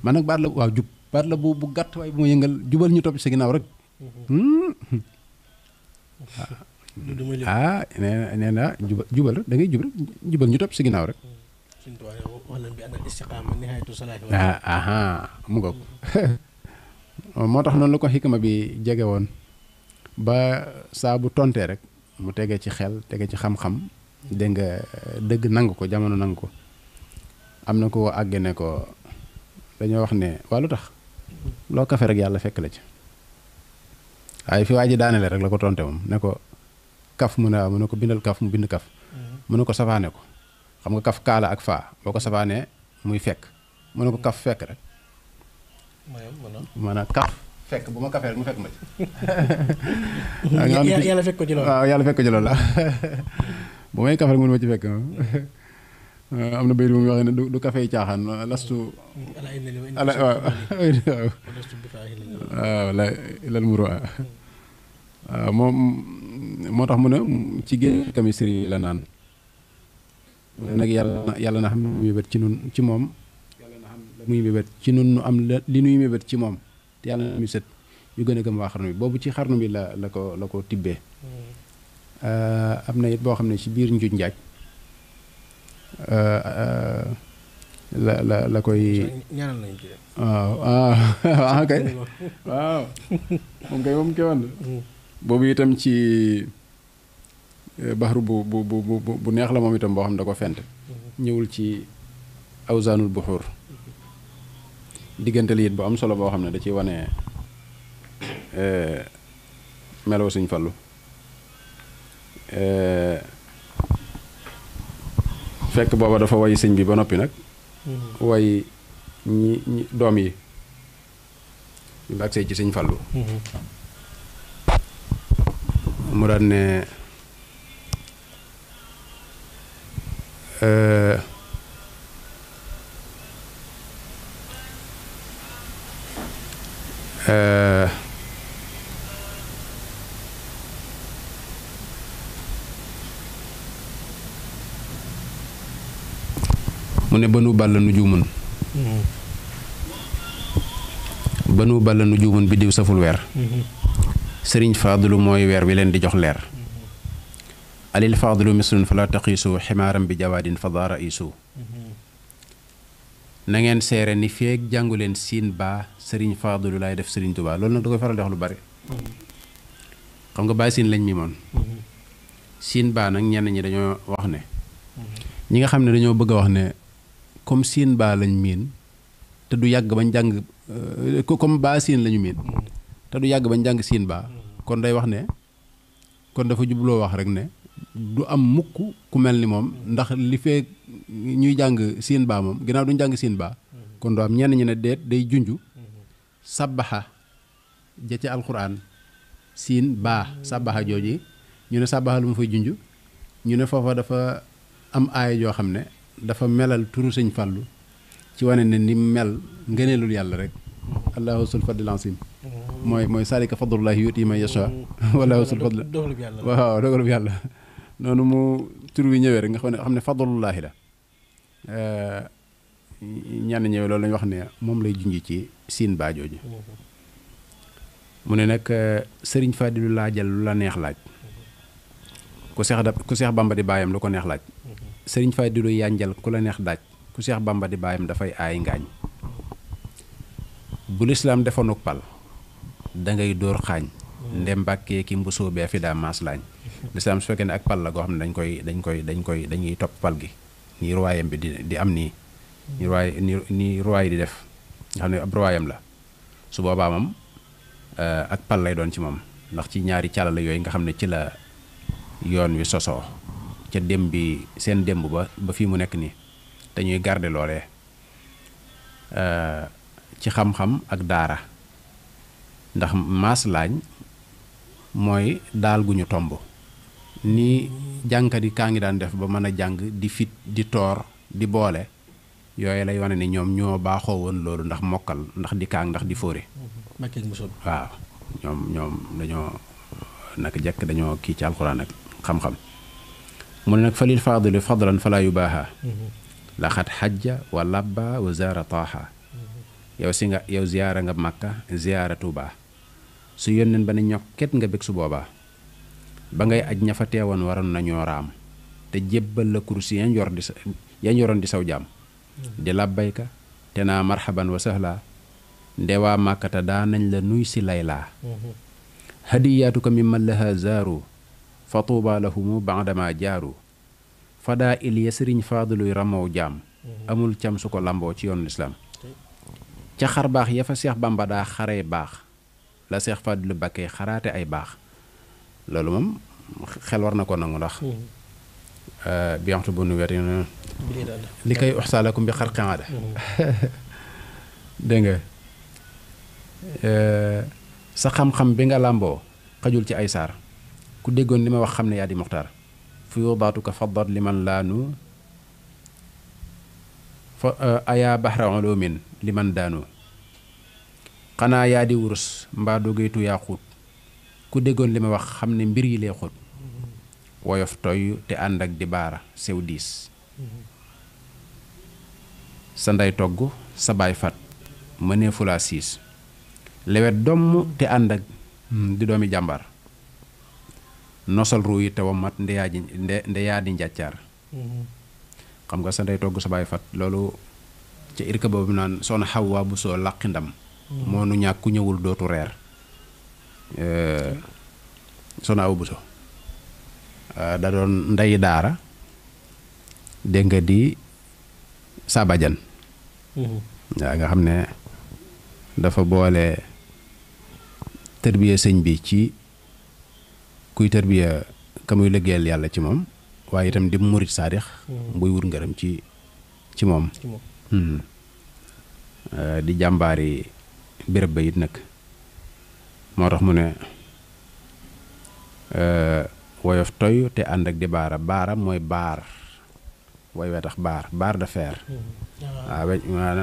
Speaker 3: man nag baat la waaw jub baat la bu gàtt waaye bu ma yëngal jubal ñu topp si ginnaaw rek nee na jubal rek da ngay jub rek jubal ñu topp si ginnaaw rek mu ngoog moo tax noonu la ko xikma bi jege woon ba saa bu tontee rek mu tege ci xel tege ci xam-xam dégg nga dëgg nangu ko jamono nangu ko am na ko àgge ne ko dañoo wax ne waa lu tax loo kafe rek yàlla fekk la ci waaye fi waa ji daanele rek la ko tonte moom ne ko kaf mu ne waaw mu ne ko bindal kaf mu bind kaf mu ne ko safaane ko xam nga kaf kaala ak faa boo ko safaanee muy fekk mu ne ko kaf fekk rek maanaam kaf fekk bu ma kafee rek mu fekk ma ci
Speaker 2: yàlla fekk ko ci loolu
Speaker 3: waaw yàlla fekk ko ci loolu la bu may kaf rek mënu ma ci fekk am na bayit bu muy waxee ne du kafe yi caaxaan lastu waaw la ilal muru waaw moom moo tax mu ne ci génn kami sëriñ la naan nag yàlla na xam ne muy mébét ci nun ci moom yàlla na xam la muy mébét ci nun nu am li nuy mébét ci moom te yàlla na muy sët yu gën a gëm waa xarnu bi boobu ci xarnu bi la ko tibbee am na it boo xam ne ci biir njuuj njaaj la koy
Speaker 2: ñaanal nañu ci
Speaker 3: waaw kay waaw moom kay wan boobu itam ci baxru bu neex la moom itam boo xam ne da ko fent ñëwul ci awsaanul buxuur diggante liit bu am solo boo xam ne da ciy wane meloo Sëñ Fallu fekk booba dafa way sëñ bi ba noppi nag way ñi doom yi ñu agsee ci Sëñ Fallu mu daan ne mu ne banu bàll nu juumun banu bàll nu juumun bi diw saful weer sëriñ faadulu mooy weer wi leen di jox leer alil faadulu mislun fala taqiisu ximaaram bi jawaadin fa daara isu na ngeen seere ni feeg jàngu leen siin baa sëriñ faadulu laay def sëriñ tubaa loolu nag da koy faral di wax lu bari xam nga bàyyi siin lañ mi moon siin baa nag ñenn ñi dañoo wax ne ñi nga xam ne dañoo bëgg a wax ne comme siin baa lañ miin te du yàgg bañ jàng comme baa siin lañu miin te du yàgg bañ jàng siin baa kon day wax ne kon dafa jubloo wax rek ne du am mukk ku mel ni moom ndax li fee ñuy jàng siin baa moom ginnaaw duñ jàng siin baa kon du am ñenn ñi ne deet day junju sabaxa ja ci alxuraan siin baa sabaxa jooji ñu ne sabaxa lu mu fay junju ñu ne foofa dafa am aaya joo xam ne dafa melal turu Sëñ Fallu ci wane ne ni mel ngëneelul yàlla rek allahu sul fadlil asim mooy salika fadlullahi yuti man yasha wallahu sul fadl waaw dogalub yàlla noonu mu tur wi ñëwee rek nga xam ne fadlullahi la ñenn ñëwee loolu lañu wax ne moom lay junj ci siin baa jooju mu ne nag sëriñ Fadilu laajal lu la neex laaj ku seex Bamba di baayam lu ko neex laaj sëriñ Fadilu yànjal ku la neex daaj ku seex Bamba di baayam dafay aay ngaañ bu lislaam defoonuk pal dangay dóor xaañ ndem mbàkkee ki mbusoo bee fi daa maas laañ lislaam su fekkee ne ak pal la goo xam ne dañuy topp pal gi nii ruwaayam bi di am nii nii ruwaay di def nga xam ne ab ruwaayam la su boobaa moom ak pal lay doon ci moom ndax ci ñaari càllale yooyu nga xam ne ci la yoon wi sosoo ca démb bi seen démb ba fii mu nekk nii dañuy garder loolee ci xam-xam ak daara ndax maas laañ mooy daal gu ñu tomb ni jàngkat yi kaa ngi daan def ba mën a jàng di fit di toor di boole yooyu lay wane ni ñoom ñoo baaxoo woon loolu ndax mokkal ndax di kaang ndax di fóore waaw ñoom dañoo naka jekk dañoo kii ci alxuraan ak xam-xam mu ne nag falil faadilu fadlan fala yubaaha laxat xajja wa labba wa zaara taaha yow ziyaara nga Makka ziyaara Tuubaa su yónneen ba ne ñokket nga bég su boobaa ba ngay aj ña fa teewoon waroon nañoo raam te jébbal la kursi yañ yoroon di saw jaam di labbayka te naa marhaban wa sahla ndewaa màkkata daa nañ la nuy si laylaa hadiyaatuka mimman laha zaaru fa tuuba lahumu baadama jaaru fadaa il ya sëriñ faaduluy ramow jaam amul cam su ko lamboo ci yoonu lislaam ca xar baax ya fa Seex Bamba daa xaree baax la Seex Faadilu Bakke xaraate ay baax loolu moom xel war na ko nangu ndax bi waxtu bu nu wet li koy uxsaalakum bi xarqi aada dégg nga sa xam-xam bi nga làmboo xajul ci ay saar ku déggoon li ma wax xam ne yaa di muxtaar fu yudaatuka faddat liman laanu fa ayaa bahra ulumin liman daanu xanaa yaa di wurus mbaa dogeytu yaa xuut ku déggoon li ma wax xam ne mbir yi lee xóot woyof toy te ànd ak di baara sew diis sa ndey togg sa baay fat mënee fulaa siis lewet domm te ànd ak di doomi jàmbaar nosal ruu yi te wa mat ndeyaa di njàccaar xam nga sa ndey togg sa baay fat loolu ca irka boobu naan soxna Xawwa bu soo làqi ndam moo nu ñàkk ku ñëwul dootu reer soxna Awa Buso da doon ndey daara dégg nga di sabajan waaw nga xam ne dafa boole tërbiya sëñ bi ci kuy tërbiya ka muy liggéeyal yàlla ci moom waaye itam di murit saadix buy wut ngërëm ci moom di jàmbaari béréb ba it nag moo tax mu ne woyof toy te ànd ak di baara mooy baar way wee tax baar de fer waaw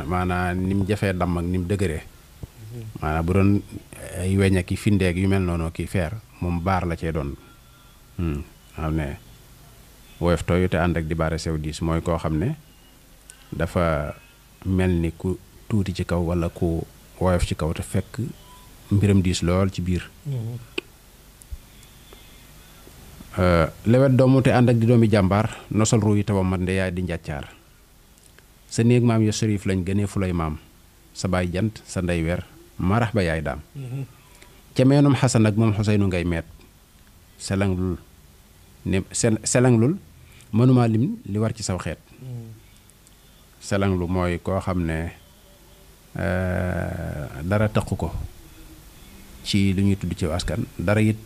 Speaker 3: maanaam ni mu jafee damm ak ni mu dëgëree maanaam bu doon ay weñ ak i findeeg yu mel noonu ki fer moom baar la cee doon xam ne woyof toy te ànd ak di baara sew diis mooy koo xam ne dafa mel ni ku tuuti ci kaw walla ku woyof ci kaw te fekk mbiram diis lool ci biir lewet doomu te ànd ak di doomi jàmbaar nosal ruu yi tawa mat nde yaay di njàccaar sa néeg maam ya sërif lañ gënee fu lay maam sa baay jant sa ndey weer marax ba yaay daam ca meenum xasan ak moom xuseynu ngay meet selanglul ne selanglul mënuma lim li war ci saw xeet selanglu mooy koo xam ne dara taqu ko ci lu ñuy tudd ci askan dara it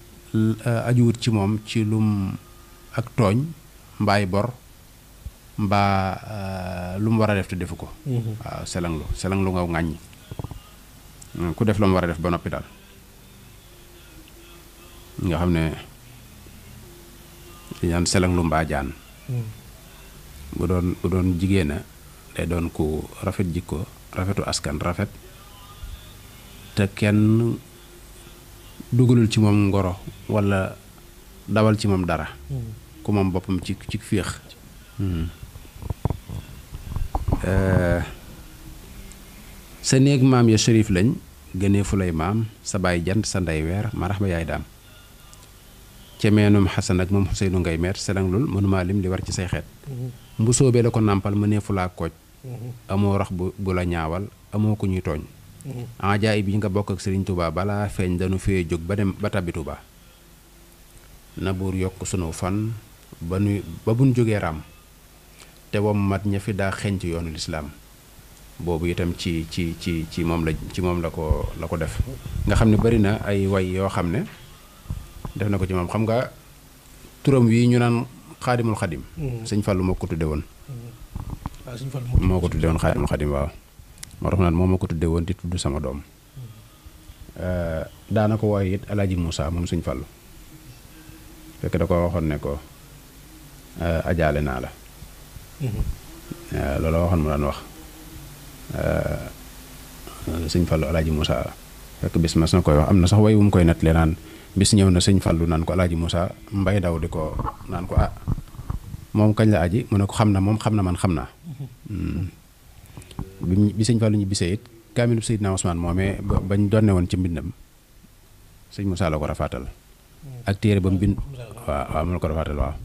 Speaker 3: ajuwut ci moom ci lum ak tooñ mbaay bor mbaa lu mu war a def te defu ko waaw selanglu nga ŋàññi ku def la mu war a def ba noppi daal nga xam ne di ñaan selanglu mbaa jaan bu doon jigéena day doon ku rafet jikko rafetu askan rafet te kenn dugalul ci moom ngoro walla dawal ci moom dara ku moom boppam ci féex sa néeg maam ya sërif lañ gënee fu lay maam sa baay jant sa ndey weer marax ba yaay daam ca meenum xasan ak moom xuseynu ngay meer selanglul mënumaa lim li war ci say xeet mbu soobee la ko nàmpal mënee fu laa kooj amoo rax bu la ñaawal amoo ko ñuy tooñ ajaay bi nga bokk ak Sëriñ Tuubaa balaa feeñ dañu fee jóg ba dem ba tabbi Tuubaa na buur yokk sunu fan ba buñ jógee ram te wommat ña fi daa xeeñ ci yoonu lislaam boobu itam ci moom la ko def nga xam ne bari na ay way yoo xam ne def na ko ci moom. xam nga turam wi ñu naan xaadimul xadim sëñ Fallu moo ko tudde woon xaadimul xadim waaw moo tax naan moo ma ko tudde woon di tudd sama doom daana ko wooye it alaaji Moussa moom sëñ Fallu fekk da ko waxoon ne ko ajaale naa la loolu waxoon mu daan wax sëñ Fallu alaaji Moussa fekk bis mas na koy wax am na sax way wu mu koy nettali naan bis ñëw na sëñ Fallu naan ko alaaji Moussa mbay daw di ko naan ko moom kañ la aji mu ne ko xam na moom xam na man xam naa bi sëñ Fallu ñu bisee it kaamilu Seydina Ousmane moomee bañ donne woon ci mbindam sëñ Moussa la ko rafaatal ak téere ba mu bind waaw mu la ko rafaatal waaw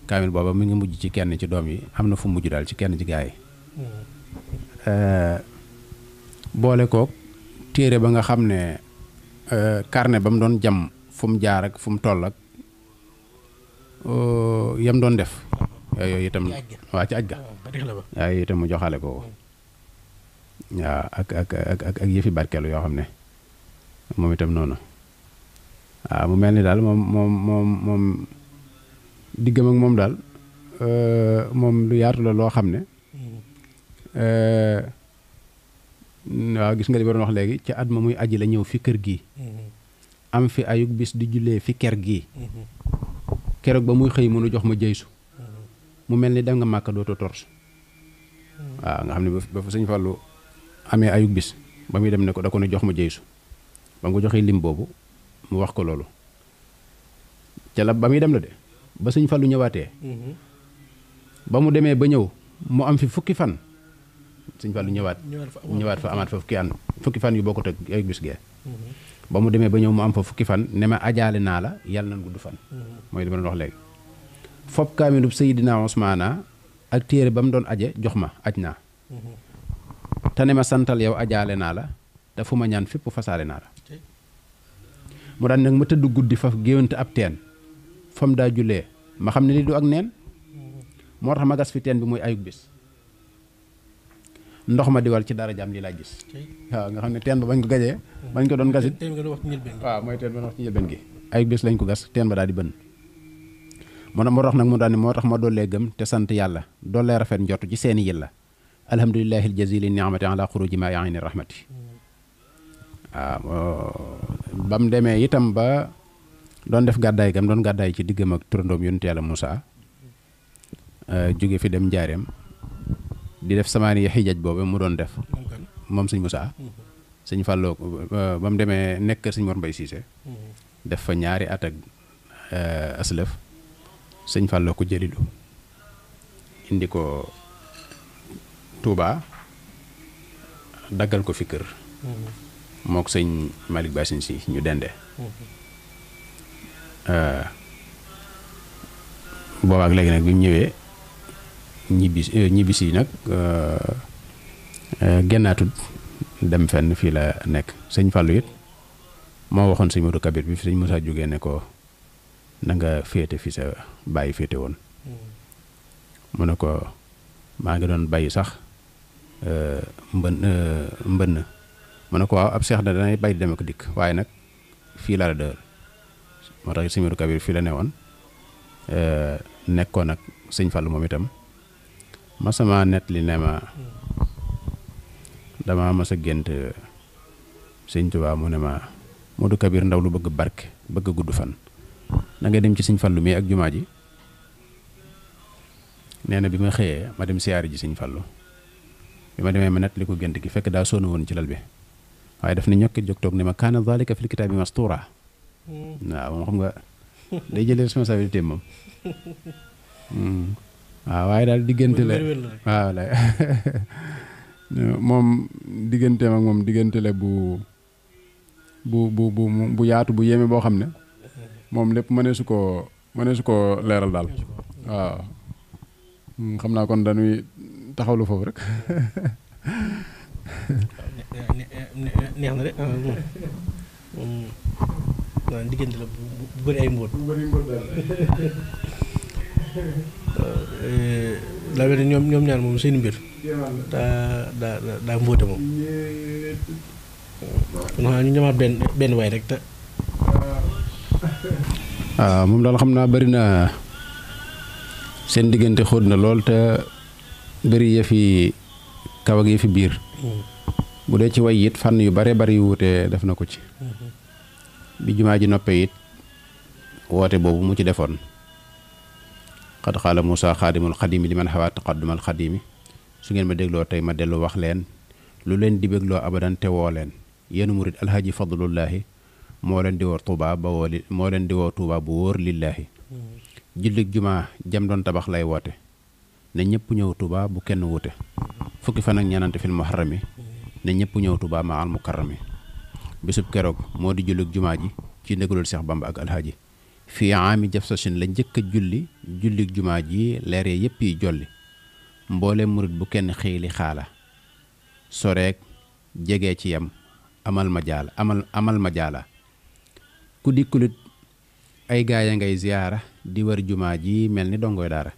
Speaker 3: kaamil booba mu ngi mujj ci kenn ci doom yi am na fu mujj daal ci kenn ci gaa yi boole kook téere ba nga xam ne carnet ba mu doon jam fu mu jaar ak fu mu toll ak yam doon def yooyu itam waaw ci aj ga yooyu itam mu joxale ko waaw ak yëfi barkeelu yoo xam ne moom itam noonu waaw mu mel ni daal moom diggam ak moom daal moom lu yaatu la loo xam ne waaw gis nga li ba doon wax léegi ci at ma muy aji la ñëw fi kër gi am fi ayug bis di jullee fi ker gii keroog ba muy xëy mënu jox ma jëysu mu mel ni dem nga màkka dootoo tors waaw nga xam ne ba fa sëñ Fallu amee ayug bis ba muy dem ne ko da ko ne jox ma jëysu ba nga ko joxee lim boobu mu wax ko loolu ca la ba muy dem la de ba sëñ Fallu ñëwaatee ba mu demee ba ñëw mu am fi fukki fan sëñ Fallu ñëwaat fa amaat fa fukki fan yu bokkut ak ayug bis gee ba mu demee ba ñëw mu am fa fukki fan ne ma ajaale naa la yàlla nañ gudd fan mooy li ma doon wax léegi fopp kaamilub Seydina Ousmane ak téere ba mu doon aje jox ma aj naa te ne ma santal yow ajaale naa la te fu ma ñaan fépp fasaale naa la mu daan nag ma tëdd guddi fa géwante ab teen fa mu daa jullee ma xam ne li du ak neen moo tax ma gas fi teen bi muy ayug bis ndox ma diwal ci dara jàmm lii laa gis waaw nga xam ne teen ba bañ ko gajee bañ ko doon gasit waaw mooy teen ba wax ci njëlbeen gi ayug bis lañ ko gas teen ba daal di bënn moo tax nag mu daal ni moo tax ma dollee gëm te sant yàlla dollee rafet njort ci seeni yilla alhamdulillahi aljazili ni'mati ala xuruji ma yaani rahmati waaw ba mu demee itam ba doon def gàddaay gam doon gàddaay ci diggam ak turandoom yonent yàlla Moussa jóge fi dem njaareem di def samaani xijaj boobu mu doon def moom sëñ Moussa sëñ Fallou ba mu demee nekk sëñ Mor Mbay Siise def fa ñaari at ak aslëf sëñ Fallou ko jëlilu indi ko Touba daggal ko fi kër mook sëñ Malick Bassine si ñu dende boobaak léegi nag bi mu ñëwee ñibbisi nag gennaatut dem fenn fii la nekk sëñ Fallou it moo waxoon sëñ Modou Kabir bi fi sëñ Moussa jógee ne ko na nga féete fi sa bàyyi féete woon mu ne ko maa ngi doon bàyyi sax mbënn mu ne ko waaw ab seex da danay bàyyi dem ak dikk waaye nag fii la dëër moo tax sëñ Modou Kabir fii la ne woon nekkoon ak sëñ Fallou moom itam ma sama net li ne ma dama mas a gént sëñ Tuubaa mu ne ma Modou Kabir ndaw lu bëgg barke bëgg gudd fan da ngay dem ci sëñ Fallou mi ak jumaa ji nee na bi ma xëyee ma dem siyaari ji sëñ Fallou bi ma demee ma net li ko gént gi fekk daa sonn woon ci lal bi waaye daf ne ñokki jóg toog ne ma kaana zalika fil kitaabi mastura waaw moom xam nga day jëlee responsabilité moom waaw waaye daal diggante la waaw la moom digganteem ak moom diggante la bu yaatu bu yéeme boo xam ne moom lépp mëneesu koo leeral daal waaw xam naa kon dañuy taxawlu foofu rek
Speaker 2: neex na de moom diggante la bu bëri ay mbóot daa mel ni ñoom ñaar moom seen mbir daa mbóote moom kon xam ñu ñamaat benn waay rek te
Speaker 3: waaw moom daal xam naa bari na seen diggante xóot na lool te bari yëfi kaw ak yëfi biir bu dee ci way it fànn yu bare bari yu wuute def na ko ci bi jumaa ji noppee it woote boobu mu ci defoon xad xaala Moussa xaadimul xadimi li man xawaa taqaddumal xadimi su ngeen ma dégloo tey ma dellu wax leen lu leen di bégloo abadan te woo leen yéenu murit alhaji fadlullahi moo leen di woo Tuubaa ba woo moo leen di woo Tuubaa bu wóor lillaahi jullik jumaa jam doon tabax lay woote ne ñëpp ñëw Tuubaa bu kenn wute fukki fan ak ñaanante fil muharrami ne ñëpp ñëw Tuubaa ma al mukarrami bisub keroog moo di jullik jumaa ji ci ndigalul Seex Bamba ak alhaji fii aami jaf sachin la njëkk a jullik jumaa ji leer yi yëpp yi jolli mboole murit bu kenn xiili xaala soreek jege ci yam amal ma jaala ku dikkulit ay gaaya ngay ziyaara di war jumaa ji mel ni dongoy daara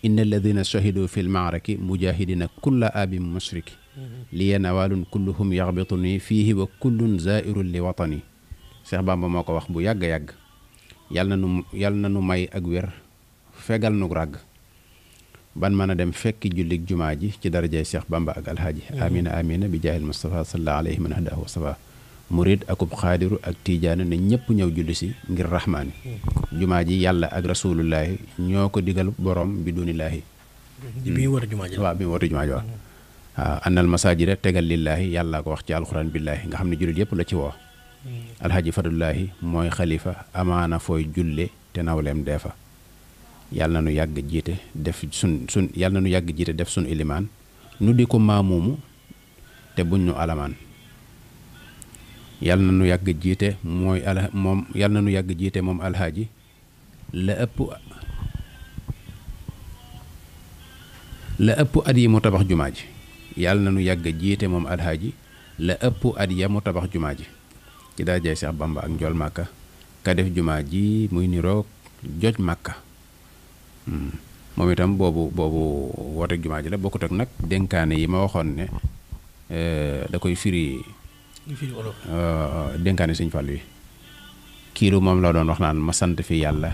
Speaker 3: inna alladina shahidu fil maaraki mujahidina kulla abim mushriki li yena waalun kulluhum yaxbituni fiihi wa kullun zairun li watani Seex Bamba moo ko wax bu yàgg-yàgg yàlla na nu may ak wér fegal nu ràgg ban mën a dem fekki jullik jumaa ji ci darajay Seex Bamba ak alhaaji amina amina bi jaahil Mustafa sallallahu alayhi man hadahu wa safa murid akub xaadiru ak tiijaane ne ñëpp ñëw julli si ngir rahmaani jumaa ji yàlla ak rasulullahi ñoo ko digal borom bi dunillaahi
Speaker 2: bi muy woote jumaa ji
Speaker 3: waaw bi muy woote jumaa ji waaw annal masajida tegal lillaahi yàlla ko wax ci alxuraan billaahi nga xam ne jullit yëpp la ci woo alhaji fadullaahi mooy xalifa amaana fooy julle te nawleem deefa yàlla na nu yàgg jiite def sun yàlla na nu yàgg jiite def sun ilimaan nu di ko maamuumu te buñ ñu alamaan yàlla na nu yàgg jiite yàlla na nu yàgg jiite moom alhaaji la ëpp at yi mu tabax jumaa ji yàlla na nu yàgg jiite moom alhaaji la ëpp at ya mu tabax jumaa ji ci darajay Seex Bamba ak njool màkka ka def jumaa ji muy niroog joj màkka moom itam boobu woote jumaa ji la bokkut ak nag dénkaane yi ma waxoon ne da koy firi dénkaane Sëñ Fallu yi kiilu moom la doon wax naan ma sant fi yàlla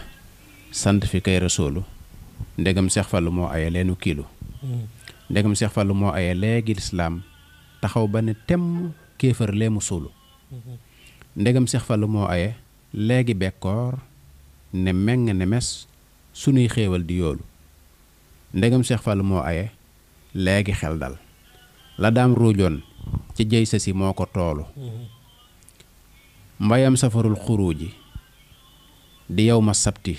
Speaker 3: sant fi kay rasoolu ndegam Seex Fallu moo aye leenu kiilu ndegam Seex Fallu moo aye léegi lislaam taxaw ba ne temm kéefër lee mu suulu ndegam Seex Fallu moo aye léegi bekkoor ne meng ne mes sunuy xéewal di yoolu ndegam Seex Fallu moo aye léegi xel dal la daam ruujoon ci jëy sa si moo ko toolu mbayam safarul xuruuji di yow ma sabti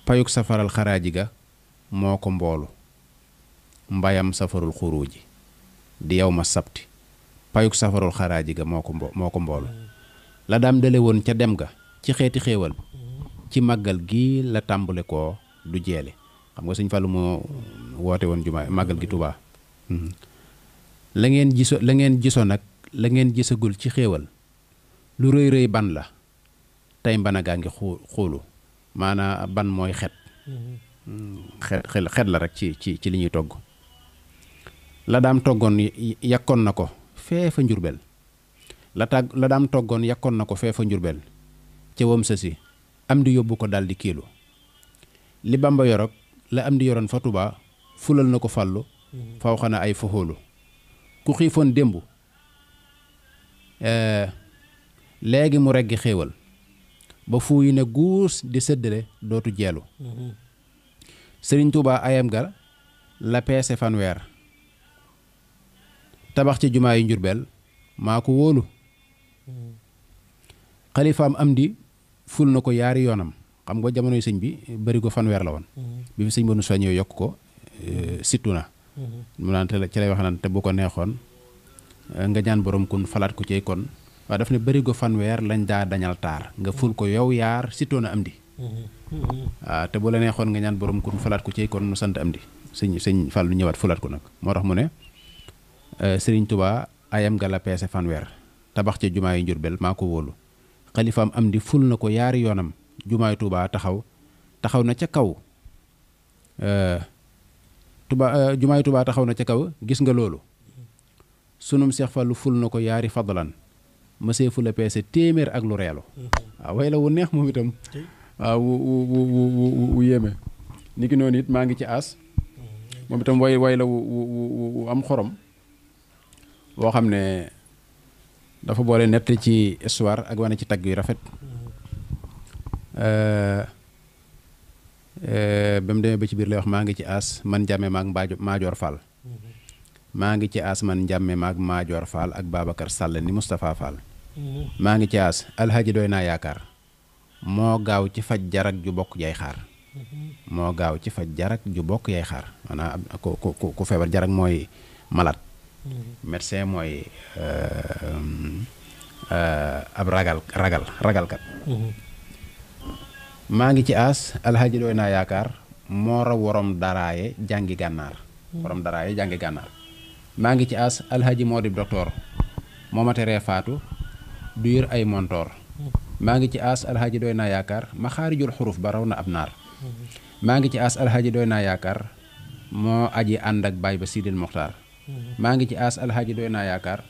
Speaker 3: payuk safaral xaraaji ga moo ko mboolu mbayam safarul xuruuji di yow ma sabti payuk safarul xaraaji ga moo ko mboolu la daam dale woon ca dem ga ci xeeti xéewal ci màggal gi la tàmbale koo du jeele xam nga Sëñ Fallu moo woote woon jumaa màggal gi Tuubaa la ngeen giso nag la ngeen gisagul ci xéewal lu rëy rëy ban la tey mbana gaa ngi xuulu maanaa ban mooy xet xet la rek ci li ñuy togg la daam toggoon yakkoon na ko fee fa njurbel la daam toggoon yakkoon na ko fee fa njurbel ca wam sa si am di yóbbu ko daldi kiilu li Bamba yorog la am di yoroon fa Tuubaa fulal na ko Fallu faw xana ay foxóolu ku xiifoon démb léegi mu reggi xéewal ba fuuy ne guus di séddale dootu jeelu Sëriñ Tuubaa ayam ga la peese fanweer tabax ci jumaa yu Njurbel maa ko wóolu xalifaam am di ful na ko yaari yoonam xam nga jamonoy sëñ bi bari ko fanweer la woon bi fi sëñ ba nu soññee yokk ko sittu na mu naan ci lay wax naan te bu ko neexoon nga ñaan borom kun falaat ko ci kon waaw daf ne barigo fanweer lañ daa dañal taar nga ful ko yow yaar sitoon a am di waaw te bu la neexoon nga ñaan borom kun falaat ko ci kon nu sant am di sëñ Fallu ñëwaat fulaat ko nag moo tax mu ne Sëriñ Tuubaa ayam ga la peese fanweer tabax ci jumaa yi Njurbel maa ko wóolu xalifaam am di ful na ko yaari yoonam jumaay Tuubaa taxaw na ca kaw jumaay Tuubaa taxaw na ca kaw gis nga loolu sunum Seex Fallu ful na ko yaari fadlan mësee fu la peese téeméer ak lu reelu waaw way la wu neex moom itam waaw wu yéeme ni ki noonu it maa ngi ci aas moom itam way la wu am xorom boo xam ne dafa boole nett ci histoire ak wane ci tagg yu rafet ba mu demee ba ci biir lay wax maa ngi ci aas man njàmme maag Maajoor Fall maa ngi ci aas man njàmme maag Maajoor Fall ak Babacar Sall ni Moustapha Fall maa ngi ci aas alxaaji doy naa yaakaar moo gaaw ci faj jarak ju bokk jay xaar moo gaaw ci faj jarak ju bokk yay xaar maanaam ku feebar jarak mooy malade médecin mooy ab ragalkat maa ngi ci aas alxaaji doy naa yaakaar moo raw worom daraaye jàngi gànnaar maa ngi ci aas alxaaji moo di docteur moo ma teree faatu du yër ay montoor maa ngi ci aas alxaaji doy naa yaakaar ma xaarijul xuruf ba raw na ab naar maa ngi ci aas alxaaji doy naa yaakaar moo aji ànd ak baay ba Sidil Moxtaar maa ngi ci aas alxaaji doy naa yaakaar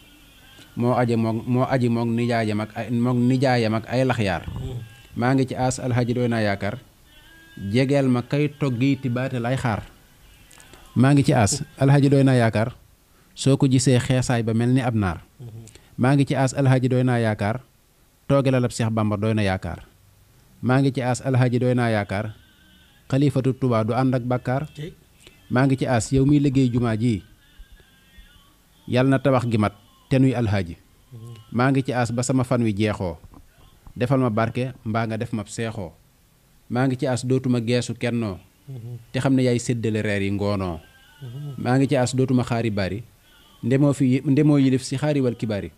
Speaker 3: moo aji moog nijaayam ak ay laxyaar maa ngi ci aas alxaaji doy naa yaakaar jegeel ma kay toggi tibaate lay xaar maa ngi ci aas alxaaji doy naa yaakaar soo ko gisee xeesaay ba mel ni ab naar maa ngi ci aas alxaaji doy naa yaakaar tooge la lab Seex Bàmba doy na yaakaar maa ngi ci aas alxaaji doy naa yaakaar xalifatu Tuubaa du ànd ak bàkkaar maa ngi ci aas yow miy liggéey jumaa ji yàlla na tabax gi mat te nuy alxaaji maa ngi ci aas ba sama fan wi jeexoo defal ma barke mbaa nga def ma seexoo maa ngi ci aas dootuma geesu kennoo te xam ne yaay séddale reer yi ngoonoo maa ngi ci aas dootuma xaari bari ndemoo yilif si xaariwal kibari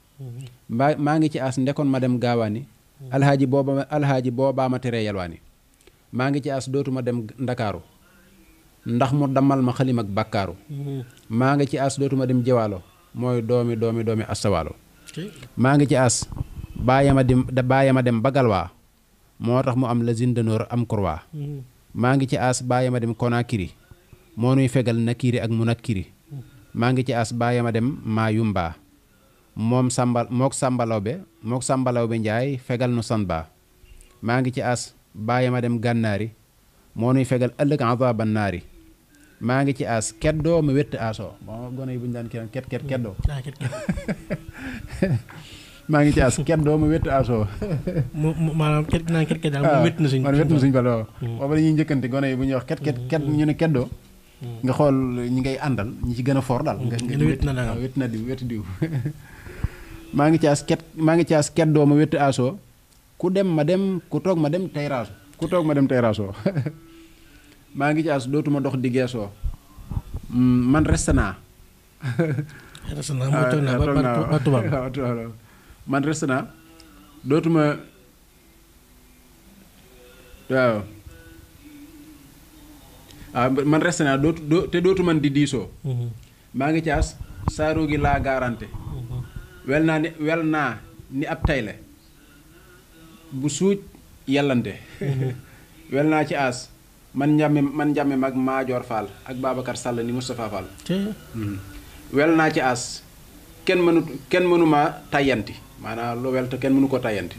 Speaker 3: maa ngi ci aas ndekoon ma dem gaawaani alxaaji boobaa ma teree yalwaani maa ngi ci aas dootuma dem ndakaaru ndax mu dammal ma xalim ak bàkkaaru maa ngi ci aas dootuma dem jewaalo mooy doomi astawaalo maa ngi ci aas baayama dem ba galwaa moo tax mu am la zindanóor am kurwaa maa ngi ci aas baayama dem Konakiri moo nuy fegal nakiri ak munakiri maa ngi ci aas baayama dem Mayumba mook sàmbalaw be njaay fegal nu sanba maa ngi ci aas baayama dem gànnaari moo nuy fegal ëllëg azaban naari maa ngi ci aas keddoo ma wett aasoo bon gone yi bu ñu daan kiran keddoo maa ngi ci aas keddoo ma wett aasoo
Speaker 2: maanaam ket daal mu wett na suñ
Speaker 3: bal waaw booba dañuy njëkkante gone yi bu ñuy wax ket ñu ne keddoo nga xool ñi ngay àndal ñi ci gën a foor daal nga wett na diw maa ngi ci aas keddoo ma wett aasoo ku dem ma dem ku toog ma dem tey raasoo maa ngi ci aas dootuma dox di geesoo man reste naa man reste naa dootuma waaw man reste naa te dootu man di diisoo maa ngi ci aas saaroo gi laa gaarante wel naa ni ab tayle bu suuj yellante wel naa ci aas man njàmme mag Maajoor Fall ak Babacar Sall ni Moustapha Fall wel naa ci aas kenn mënuma tàyyanti maanaam lu wel te kenn mënu ko tàyyanti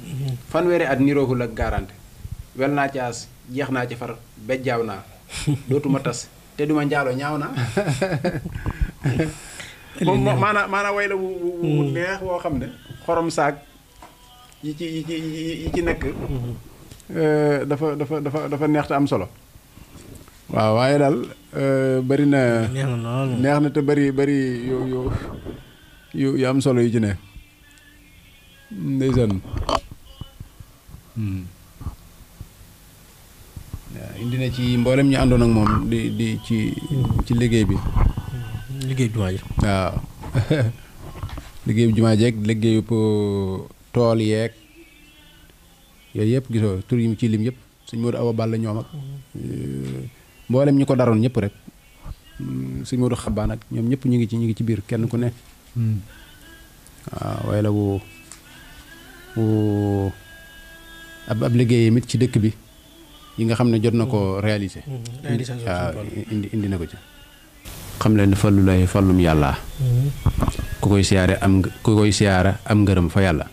Speaker 3: fanweeri at niroogul ak garanti wel naa ci aas jeex naa ci far bejjaaw naa dootuma tas te duma njaalo ñaaw na maanaam way la wu neex woo xam ne xorom saak yi ci nekk dafa neex te am solo waaw waaye daal bari na neex na te bari yu am solo yu ci ne ndeysaan indi na ci mboolem ñu àndoon ak moom di ci liggéey bi
Speaker 2: liggéey jumaa ji
Speaker 3: waaw liggéey jumaa jeeg liggéeyu tool yeeg yooyu yëpp gisoo tur yi mu ci lim yëpp sëñ Modou Awa Balla ñoom ak mboolem ñu ko daroon ñëpp rek sëñ Modou Xabaan ak ñoom ñëpp ñu ngi ci biir kenn ku ne waaw waaye la wu ab liggéeyam it ci dëkk bi yi nga xam ne jot na ko réaliser waaw indi na ko ci xam leen ne fallu lay fallum yàlla ku koy siyaara am ngërëm fa yàlla.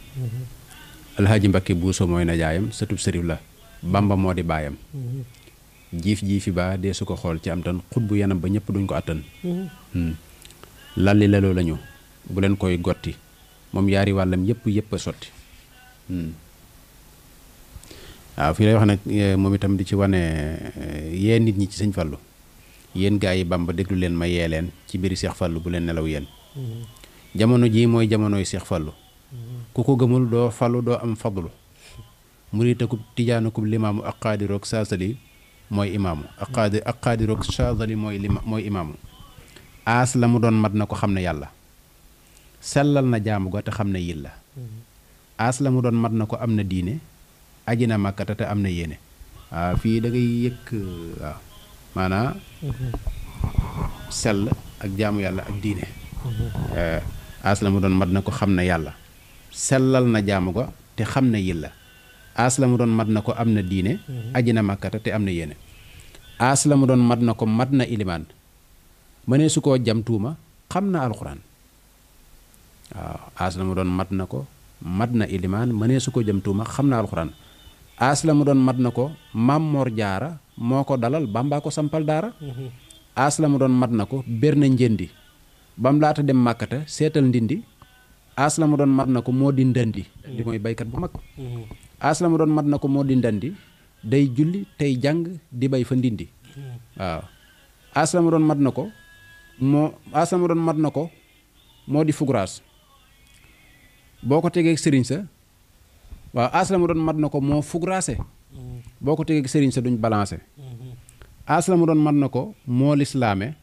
Speaker 3: alxaaji Mbakke Buuso mooy najaayam sëtub sërif la Bamba moo di baayam. jiifi ba dee su ko xool ci am tan xut bu yanam ba ñëpp duñ ko attan. lalli laloo lañu bu leen koy gotti moom yaari wàllam yëpp a sotti. waaw fii lay wax nag moom itam di ci wane yee nit ñi ci sëñ Fallu. yéen gaa yi Bamba déglu leen ma yee leen ci biir Seex Fallu bu leen nelaw yéen. jamono jii mooy jamonoy Seex Fallu. ku ko gëmul doo fallu doo am fadlu. muritakub tijaanakub limaamu ak qaadiroog saasali mooy imaamu ak qaadiroog saasali mooy imaamu. aas la mu doon mat na ko xam ne yàlla. sellal na jaamu ga te xam ne yil la. aas la mu doon mat na ko am na diine. aji na màkkata te am na yéene. waaw fii da ngay yëkk waaw maanaa sell ak jaamu yàlla ak diine. aas la mu doon mat na ko xam ne yàlla. sellal na jaamu ga te xam ne yil la. aas la mu doon mat na ko am na diine. aji na màkkata te am na yéene. aas la mu doon mat na ko mat na ilimaan. mënee su koo jam tuuma xam na alxuraan. waaw aas la mu doon mat na ko mat na ilimaan mënee su ko jam tuuma xam na alxuraan. aas la mu doon mat na ko Maam Moor Jaara moo ko dalal Bàmbaa ko sampal daara. aas la mu doon mat na ko bér na njëndi bam laata dem màkkata seetal ndindi. aas la mu doon mat na ko moo di ndandi di mooy baykat bu mag. aas la mu doon mat na ko moo di ndandi day julli tey jàng di bay fa ndindi. waaw aas la mu doon mat na ko moo di fuguraas boo ko tegee sëriñ sa. waaw aas la mu doon mat na ko moo fugraase boo ko tegee sëriñ sa duñ balancé. aas la mu doon mat na ko moo lislaame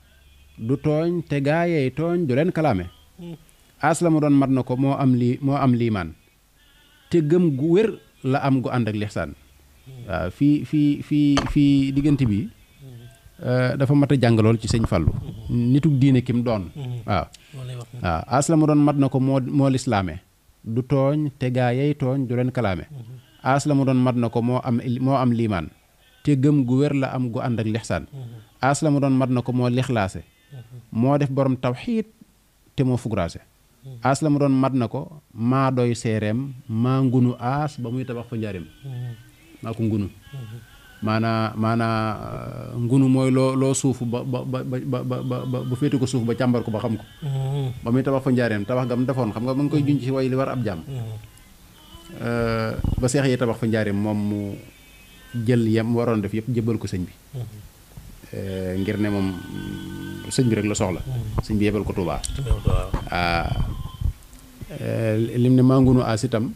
Speaker 3: du tooñ te gaayey tooñ du leen kalaame. aas la mu doon mat na ko moo am liimaan te gëm gu wér la am gu ànd ak lixsaan. waaw fii diggante bi dafa mat a jàngalool ci sëñ Fallu nitug diine kim doon. waaw aas la mu doon mat na ko moo lislaame du tooñ te gaa yey tooñ du leen kalaame. aas la mu doon mat na ko moo am liimaan te gëm gu wér la am gu ànd ak lixsaan. aas la mu doon mat na ko moo lixlaase moo def borom tawxiid te moo fugraase. aas la mu doon mat na ko maa doy seereem maa ngunu aas ba muy tabax fa njaareem. maa ko ngunu maanaa ngunu mooy loo suufu ba bu féete ko suuf ba càmbar ko ba xam ko. ba muy tabax fa njaareem tabax gam defoon xam nga ma ngi koy junj ci way li war ab jàmm. ba seex yi tabax fa njaareem moom mu jël yem waroon def yëpp jëbal ko sëñ bi. ngir ne moom sëñ bi rek la soxla. sëñ bi yebal ko Tuubaa. lim ne maa ngunu aas itam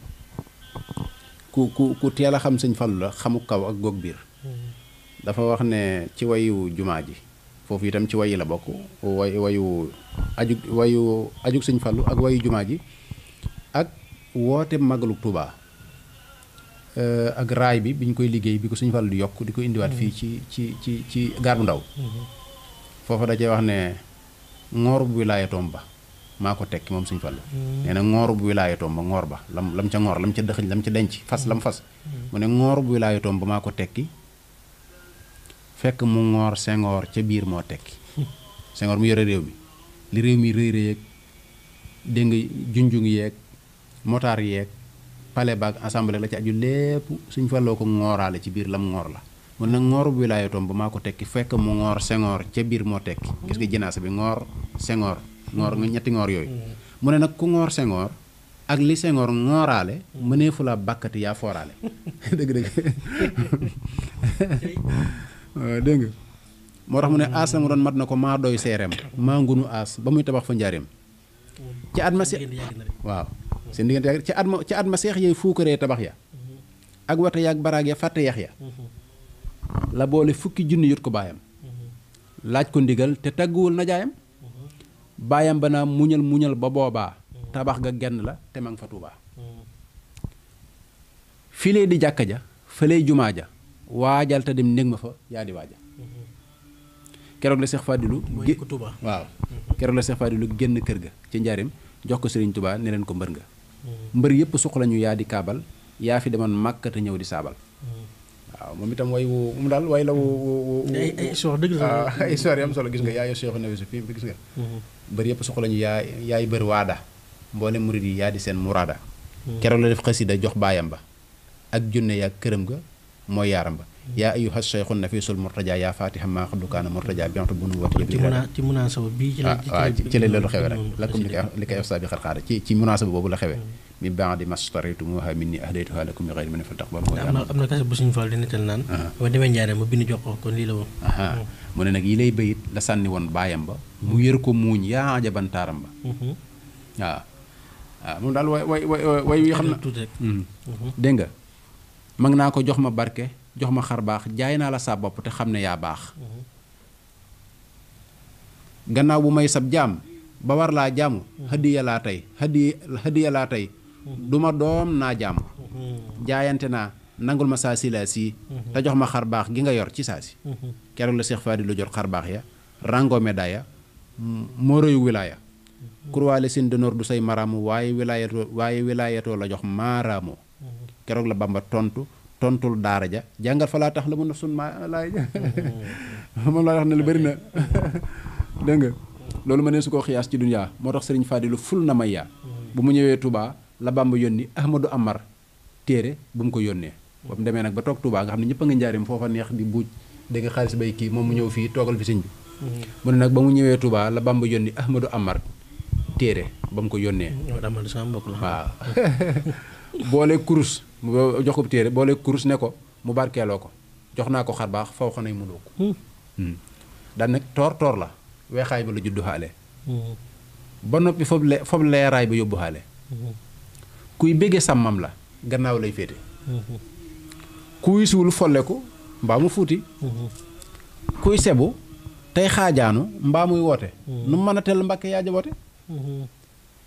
Speaker 3: ku teel a xam sëñ Fallu la xamu kaw ak goog biir. dafa wax ne ci wayu jumaa ji foofu itam ci wayi la bokk wayu ajug sëñ Fallu ak wayu jumaa ji ak woote màggalu Tuubaa ak raay bi biñ koy liggéey bi ko sëñ Fallu di yokk di ko indiwaat fii ci gaar bu ndaw. foofa da cee wax ne ngoor bu wilaayatoom ba maa ko tekki moom sëñ Fallu. nee na ngoor bu wilaayatoom ba ngoor ba lam ca ngoor lam ca dëxëñ lam ca denc fas lam fas. mu ne ngoor bu wilaayatoom ba maa ko tekki fekk mu ngoor Senghor ca biir moo tekki. Senghor mu yore réew mi li réew mi rëy rëy yeeg dégg nga junjung yeeg motaar yeeg palais baag assemblée la ci aju lépp sëñ Falloo ko ngooraale ci biir lam ngoor la. mu ne ngoor bu wilaayatoom ba maa ko tekki fekk mu ngoor Senghor ca biir moo tekki. gis nga jinaasa bi ngoor Senghor ngoor nga ñetti ngoor yooyu. mu ne nag ku ngoor Senghor ak li Senghor ngooraale mëneefu la bàkkati yaa fooraale. dëgg dégg nga moo tax mu ne aas la mu doon mat na ko maa doy seereem maa ngunu aas ba muy tabax fa njaareem. ci at ma seex waaw seen diggante yàgg ci at ma seex yee fuukaree tabax ya ak wata yaag baraag ya fàtte yax ya la boole fukki junni yut ko baayam laaj ko ndigal te tagguwul na jaayam baayam ba naa muñal ba boobaa tabax ga genn la te ma nga fa Tuubaa. filee di jàkka ja fëlee jumaa ja waajal te dem néeg ma fa yaa di waaja. keroog la Seex Fadilu waaw keroog la Seex Fadilu génn kër ga ci njaareem jox ko Sëriñ Tuubaa ne leen ko mbër yëpp suq lañu yaa di kaabal yaa fi demoon Màkka te ñëw di saabal. waaw moom itam way wu mu daal way la wu
Speaker 2: ay histoire dëgg la.
Speaker 3: ay histoire yi am solo gis nga yaayu Cheikh Nabi si fii gis nga bëri yëpp soxla ñu yaay bëri waada mboole murid yi yaa di seen muraada keroog la def xasida jox baayam ba ak junne yaa këram ga mooy yaaram ba yaa ayyuha shaykhun nafisul murtaja yaa fatiha maa xaddukaana murtaja bientu bunu wati
Speaker 2: ci munaasaba bii
Speaker 3: ci la loolu xewe rek lakum li koy sa bi xarxaara ci munaasaba boobu la xewe mi ba'di mastaraytumuha minni ahdaytuha lakum bi ghayri man faltaqbal
Speaker 2: am na kase bu suñu fal di nettal naan ma demee njaaree ma bind jox ko kon lii la woon
Speaker 3: mu ne nag yi lay bayit la sànni woon baayam ba mu yër ko muuñ yaa ajabantaaram ba waaw moom daal way wi xam na dégg nga mag naa ko jox ma barke jox ma xar baax jaay naa la sa bopp te xam ne yaa baax gannaaw bu may sab jaam ba war laa jaamu hadiya laa tey duma doom naa jaamu jaayante naa nangul ma saa si laa sii te jox ma xar baax gi nga yor ci saa si keroog la Cheikh Fadi lu jot xar baax ya rango médaille ya moo rëyu wilaaya kurwaale sin d'honneur du say maraamu waaye wilaayatoo la jox maaraamoo keroog la Bamba tontul daara ja jàngal fa laa tax la mun a sun maa laay moom laa wax ne lu bëri na dégg nga loolu ma ne su ko xiyaas ci dunyaa moo tax sëriñ Fadilu ful na may yaa bu mu ñëwee Touba la Bamba yónni Ahmadou Amar téere bu mu ko yónnee ba mu demee nag ba toog Touba nga xam ne ñëpp a nga njaarim foofa neex di buuj dégg nga xaalis bay kii moom mu ñëw fii toogal fi sëñ bi mu ne nag ba mu ñëwee Touba la Bamba yónni Ahmadou Amar téere ba mu ko yónnee waaw boole kurus jox ko téere boole kurus ne ko mu barkeeloo ko jox naa ko xar baax faw xanay mënoo ko daan nag toor la weexaay ba la juddu xaale ba noppi fob leeraay ba yóbbu xaale kuy béggee sàmmam la gannaaw lay féete kuy suul folleku mbaa mu fuuti kuy sebu tey xaajaanu mbaa muy woote nu mën a tell mbàkke yaa jaboote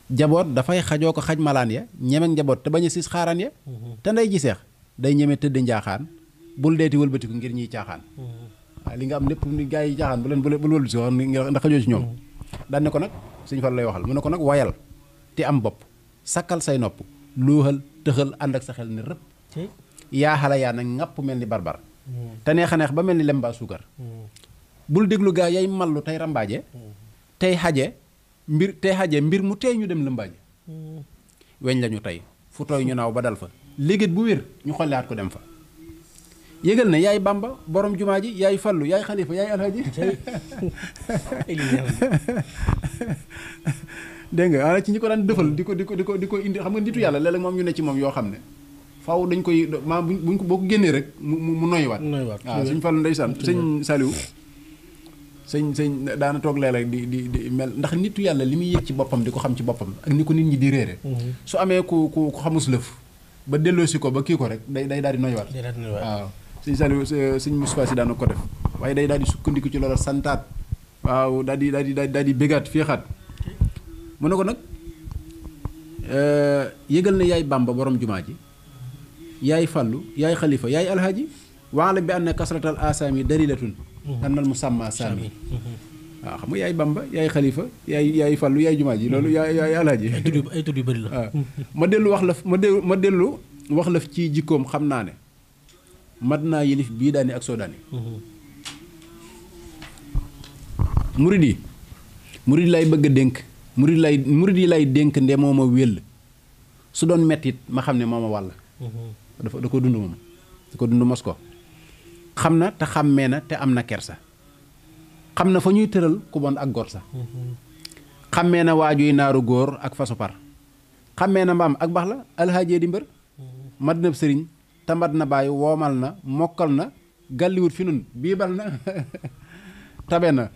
Speaker 3: jaboot dafay xajoo ko xaj malaan ya ñemeeg njaboot te bañ a siis xaaraan ya te nday ji seex day ñeme tëdd njaaxaan bul deeti wëlbatiku ngir ñiy caaxaan waaw li nga am lépp ni gaa yi caaxaan bu wëlbati si wax ndax xajoo ci ñoom daan ne ko nag suñu fa lay waxal mu ne ko nag wayal te am bopp sakkal say nopp luuxal tëxal ànd ak sa xel ni rëpp yaa xala yaa nag ŋàpp mel ni barbar te neex a neex ba mel ni lembaa suukar bul déglu gaa yay mallu tey rambaaje tey xaje mbir mu tey ñu dem lëmbaaje weñ lañu tey fu tooy ñu naaw ba dal fa léegit bu wér ñu xolleaat ko dem fa yëgal ne yaay Bamba borom jumaa ji yaay Fallu yaay Xalifa yaay Alhaji dégg nga ana ci ñi ko daan dëfal di ko indi xam nga nitu yàlla léeg-léeg moom ñu ne ci moom yoo xam ne faaw dañ koy buñ ko boo ko génnee rek mu noyyiwaat waaw suñ Fallu ndeysaan sëñ Saliou sëñ daana toog léeg-léeg di mel ndax nitu yàlla li muy yëg ci boppam di ko xam ci boppam ak ni ko nit ñi di réere su amee ku xamus lëf ba delloosi ko ba kii ko rek day daal di noyyiwaat waaw sëñ Saliou sëñ Moustapha Sy daana ko def waaye day daal di sukkandiku ci loola santaat waaw daal di bégaat féexaat mu ne ko nag yëgal ne yaay Bamba borom jumaa ji yaay Fallu yaay Xalifa yaay Alhaji waala bi anna kasratal asami dalilatun annal musamma saami waaw xam nga yaay Bamba yaay Xalifa yaay Fallu yaay jumaa ji loolu yaay Alhaji
Speaker 2: ay tur yu bëri la
Speaker 3: waaw ma dellu wax la ci jikkoom xam naa ne mat naa yilif bii daani ak soo daani murid lay bëgg a dénk murid yi lay dénk nde moo ma wéll su doon mettit ma xam ne moo ma wàll da ko dund moom da ko dund mos ko xam na te xàmmee na te am na kersa xam na fa ñuy tëral ku bon ak gor sa xàmmee na waajuy naaru góor ak fasu par xàmmee na mbaam ak bax la alxaajee di mbër mat na sëriñ te mat na bàyyi woomal na mokkal na gàlliwut fi nun biibal na tabe na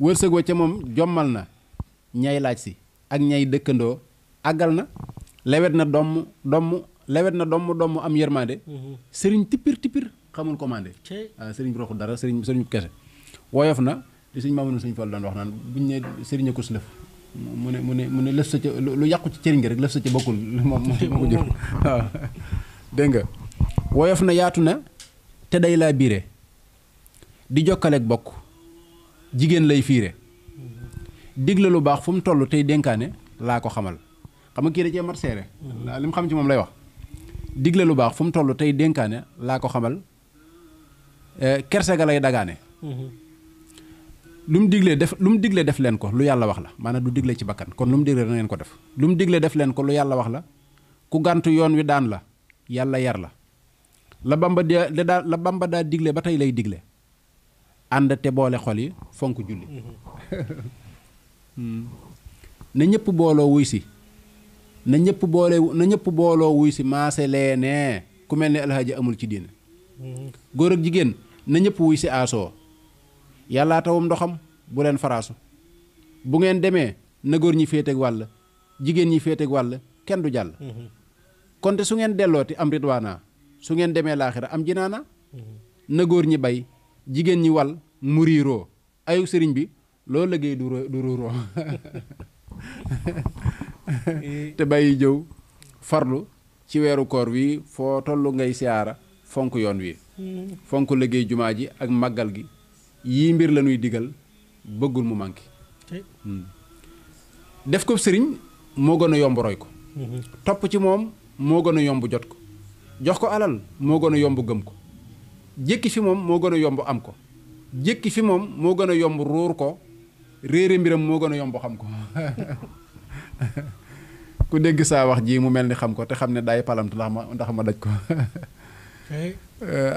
Speaker 3: wërsëg wa ca moom jommal na ñay laaj si ak ñay dëkkandoo àggal na lewet na domm am yërmande sëriñ tippir xamul commandé waaw sëriñ bi roxul dara sëriñ kese woyof na di sëñ Mamadou sëñ Fall daan wax naan buñ ne sëriñ ko si lëf mu ne lëf sa ca lu yàqu ci cëriñ gi rek lëf sa ca bokkul moom moo ko jur waaw dégg nga woyof na yaatu na te day laa biire di jokkaleeg bokk jigéen lay fiire digle lu baax fu mu toll tey dénkaane laa ko xamal xam nga kii da cee mat seere li mu xam ci moom lay wax digle lu baax fu mu toll tey dénkaane laa ko xamal kerse ga lay dagaane. lu mu digle def leen ko lu yàlla wax la maanaam du digle ci bakkan kon lu mu digle na ngeen ko def lu mu digle def leen ko lu yàlla wax la ku gàntu yoon wi daan la yàlla yar la Bamba daa digle ba tey lay digle ànd te boole xol yi fonk julli na ñëpp booloo wuy si na ñëpp booloo wuy si maase leenee ku mel ni alxaaji amul ci diine góor ak jigéen na ñëpp wuy si aasoo yàllaa tawum ndoxam bu leen faraasu bu ngeen demee na góor ñi féeteeg wàll jigéen ñi féeteeg wàll kenn du jàll konte su ngeen dellooti am ridwaana su ngeen demee laaxira am jinaana na góor ñi bay jigéen ñi wal mu riiroo ayu sëriñ bi loolu liggéey du ruuroo te bàyyi jëw farlu ci weeru koor wi foo tollu ngay siyaara fonk yoon wi fonk liggéey jumaa ji ak màggal gi yii mbir la ñuy digal bëggul mu manqué def ko sëriñ moo gën a yomb roy ko topp ci moom moo gën a yomb jot ko jox ko alal moo gën a yomb gëm ko jékki fi moom moo gën a yomb am ko jékki fi moom moo gën a yomb ruur ko réere mbiram moo gën a yomb xam ko ku dégg saa wax ji mu mel ni xam ko te xam ne daay palamtu ndax ma daj ko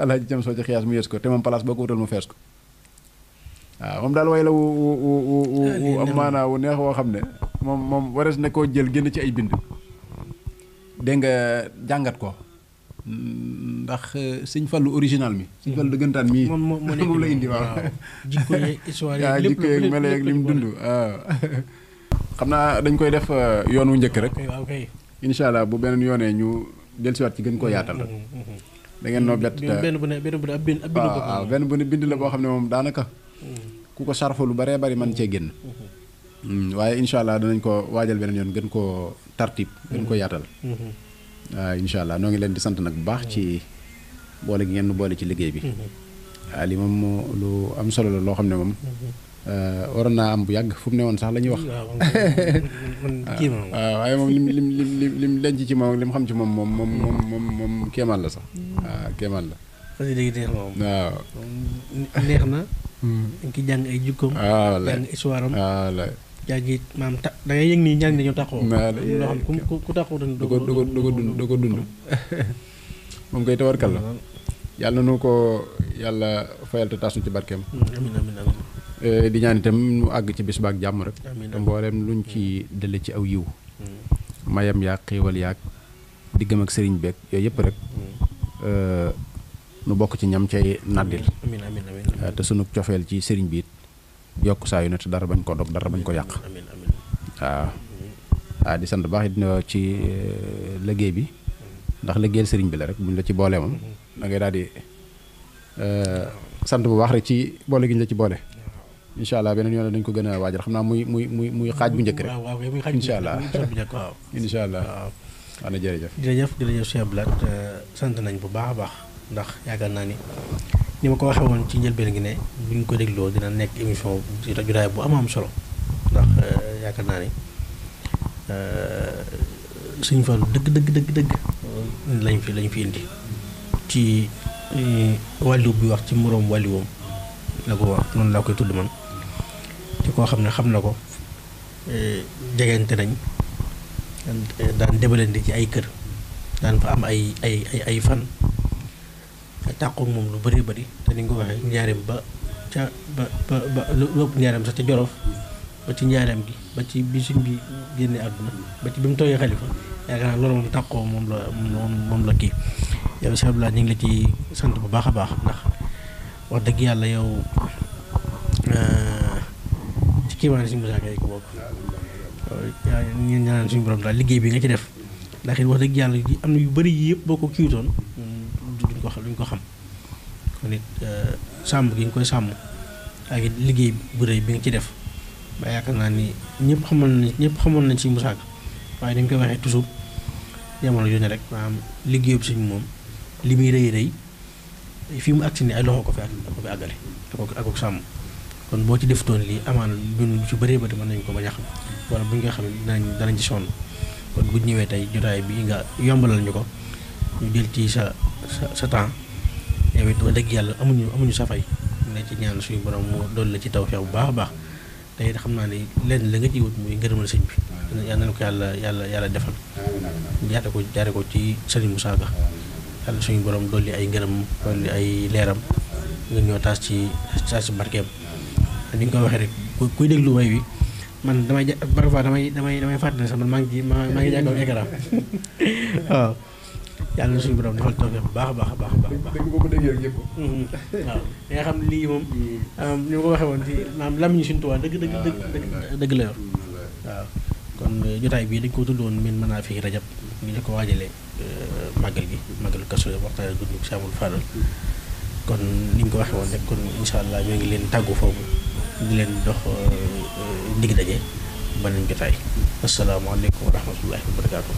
Speaker 3: alaaji jam soo ci xiyaas mu yées ko te moom place boo ko wutal mu fees ko waaw moom daal way la wu am maanaa wu neex woo xam ne moom warees ne koo jël génn ci ay bind dégg nga jàngat ko ndax sëñ Fallu original mi sëñ Fallu dëggantaan mii moom la indi waaw
Speaker 2: jikko yeeg histoire
Speaker 3: yeeg lépp jikko yeeg melo yeeg li mu dund waaw xam naa dañ koy def yoon wu njëkk rek incha allah bu beneen yoonee ñu dellusiwaat ci gën koo yaatal rek da ngeen noo bett
Speaker 2: benn bu ne
Speaker 3: waaw benn bu ne bind la boo xam ne moom daanaka ku ko sarfa lu baree bari man cee génn waaye incha allah danañ ko waajal beneen yoon gën koo tartib gën ko yaatal waaw incha allah noo ngi leen di sant nag bu baax ci boole gi ngeen boole ci liggéey bi waaw li moom lu am solo la loo xam ne moom waroon naa am bu yàgg fu mu ne woon sax la ñuy wax waaw waaye moom lim denc ci moom lim xam ci moom kéemaan la sax waaw kéemaan la
Speaker 2: neex na moom
Speaker 3: waaw
Speaker 2: neex na dañ ki jàng ay jukkoom jàng histoire am jàng it maam da ngay yëg nii ñaari dañoo taxoo loo xam ku taxoo dañ
Speaker 3: du ko dund moom koy tawarkal la yàlla na nu ko yàlla fayal te taas nu ci barkeem amiin di ñaan itam nu àgg ci bis ba ak jàmm rek te mbooleem luñ ci delle ci aw yiw mayam yaag xiiwal yaag diggam ak sëriñ beeg yooyu yëpp rek nu bokk ci ñam cay nàddil te sunu cofeel ci sëriñ bi it yokk saa yu ne te dara bañ ko dog dara bañ ko yàq waaw di sant baax it ci liggéey bi ndax liggéeyal sëriñ bi la rek buñ la ci boolee moom da ngay daal di sant bu baax rek ci boole gi ñu la ci boole incha allah beneen yoon dañ ko gën a waajal xam naa muy xaaj bu njëkk rek incha allah incha allah waaw na jërëjëf
Speaker 2: Cheikh Abdou Lahad sant nañ bu baax a baax ndax yaakaar naa ni ma ko waxee woon ci njëlbeen gi ne bu ñu ko dégloo dina nekk émission jotaay bu am solo ndax yaakaar naa ni Sëñ Fallu dëgg lañ fi indi ci wàllu bi wax ci moroom wàlliwoom la ko wax noonu laa koy tudd man ci koo xam ne xam na ko jegante nañ daan débalandi ci ay kër daan fa am ay fan tàqoog moom lu bari te ni nga ko waxee njaareem ba lu ëpp njaareem sax ca Jolof ba ci njaareem gi ba ci bi suñ bi génne àdduna ba ci bi mu toogee xalifa yaakaar naa loolu moom tàqoo moom la kii yow Cheikh Abdou Lahad ñu ngi la ci sant bu baax a baax ndax wax dëgg yàlla yow ci kiimaane suñu Musaa Ka yi ko bokk ñu ñaan suñu borom daal liggéey bi nga ci def ndax it wax dëgg yàlla am na yu bëri yi yëpp boo ko kiiwutoon duñ ko xam kon it sàmm gi nga koy sàmm ak it liggéey bu rëy bi nga ci def ba yaakaar naa ni ñëpp xamoon nañ ci Musaa Ka waaye dañ koy waxee toujours jamono yu ne rek maanaam liggéeyu bi suñu moom li muy rëy fii mu agsi ni ay loxo ko fi àggale ak ko sàmm kon boo ci defutoon lii amaan ñun lu ci bëree bëri mën nañ ko bañ a xam wala bu ñu koy xam danañ ci sonn kon bu ñëwee tey jotaay bi nga yombalal ñu ko ñu jël ci sa temps yow it wax dëgg yàlla amuñu sa fay ne ci ñaan suñu borom mu dool la ci tawfeex bu baax a baax te it xam naa ni lenn la nga ci wut muy ngërëmal sëñ bi yàlla na ko yàlla defal jaare ko ci Serigne Moussa Ka yàlla suñu borom dolli ay ngërëm dolli ay leeram nga ñëw taas ci barkeem ni nga ko waxee rek kuy déglu way wi man parfois damay fàttali sax man maa ngi jàkkaarloo écran waaw yàlla na suñu borom defal tawfeex bu baax a baax a baax a baax.
Speaker 3: dégg boo ko déggee rek yëpp.
Speaker 2: waaw li nga xam ne lii moom ni ma ko waxee woon ci maanaam làmmiñu Sëriñ Tuubaa dëgg la yor waaw kon jotaay bii dañ ko tudd woon min mën naa fi rajab ñu ko waajalee màggal Kazu Rajab waxtaanee dund Cheikh Amadou Fadal kon ni ñu ko waxee woon rek kon incha allah ñoo ngi leen tàggu foofu di leen dox ndig daje ba nañ jotaay asalaamaaleykum wa rahmatullahi wa barakaatu.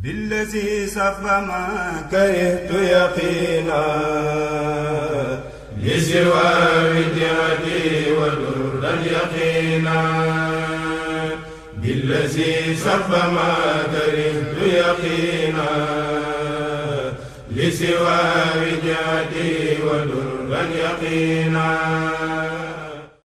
Speaker 1: بالذي صف ما كرهت يقينا لسوى وجهتي ودرا يقينا بالذي صف ما كرهت يقينا لسوى وجهتي ودرا يقينا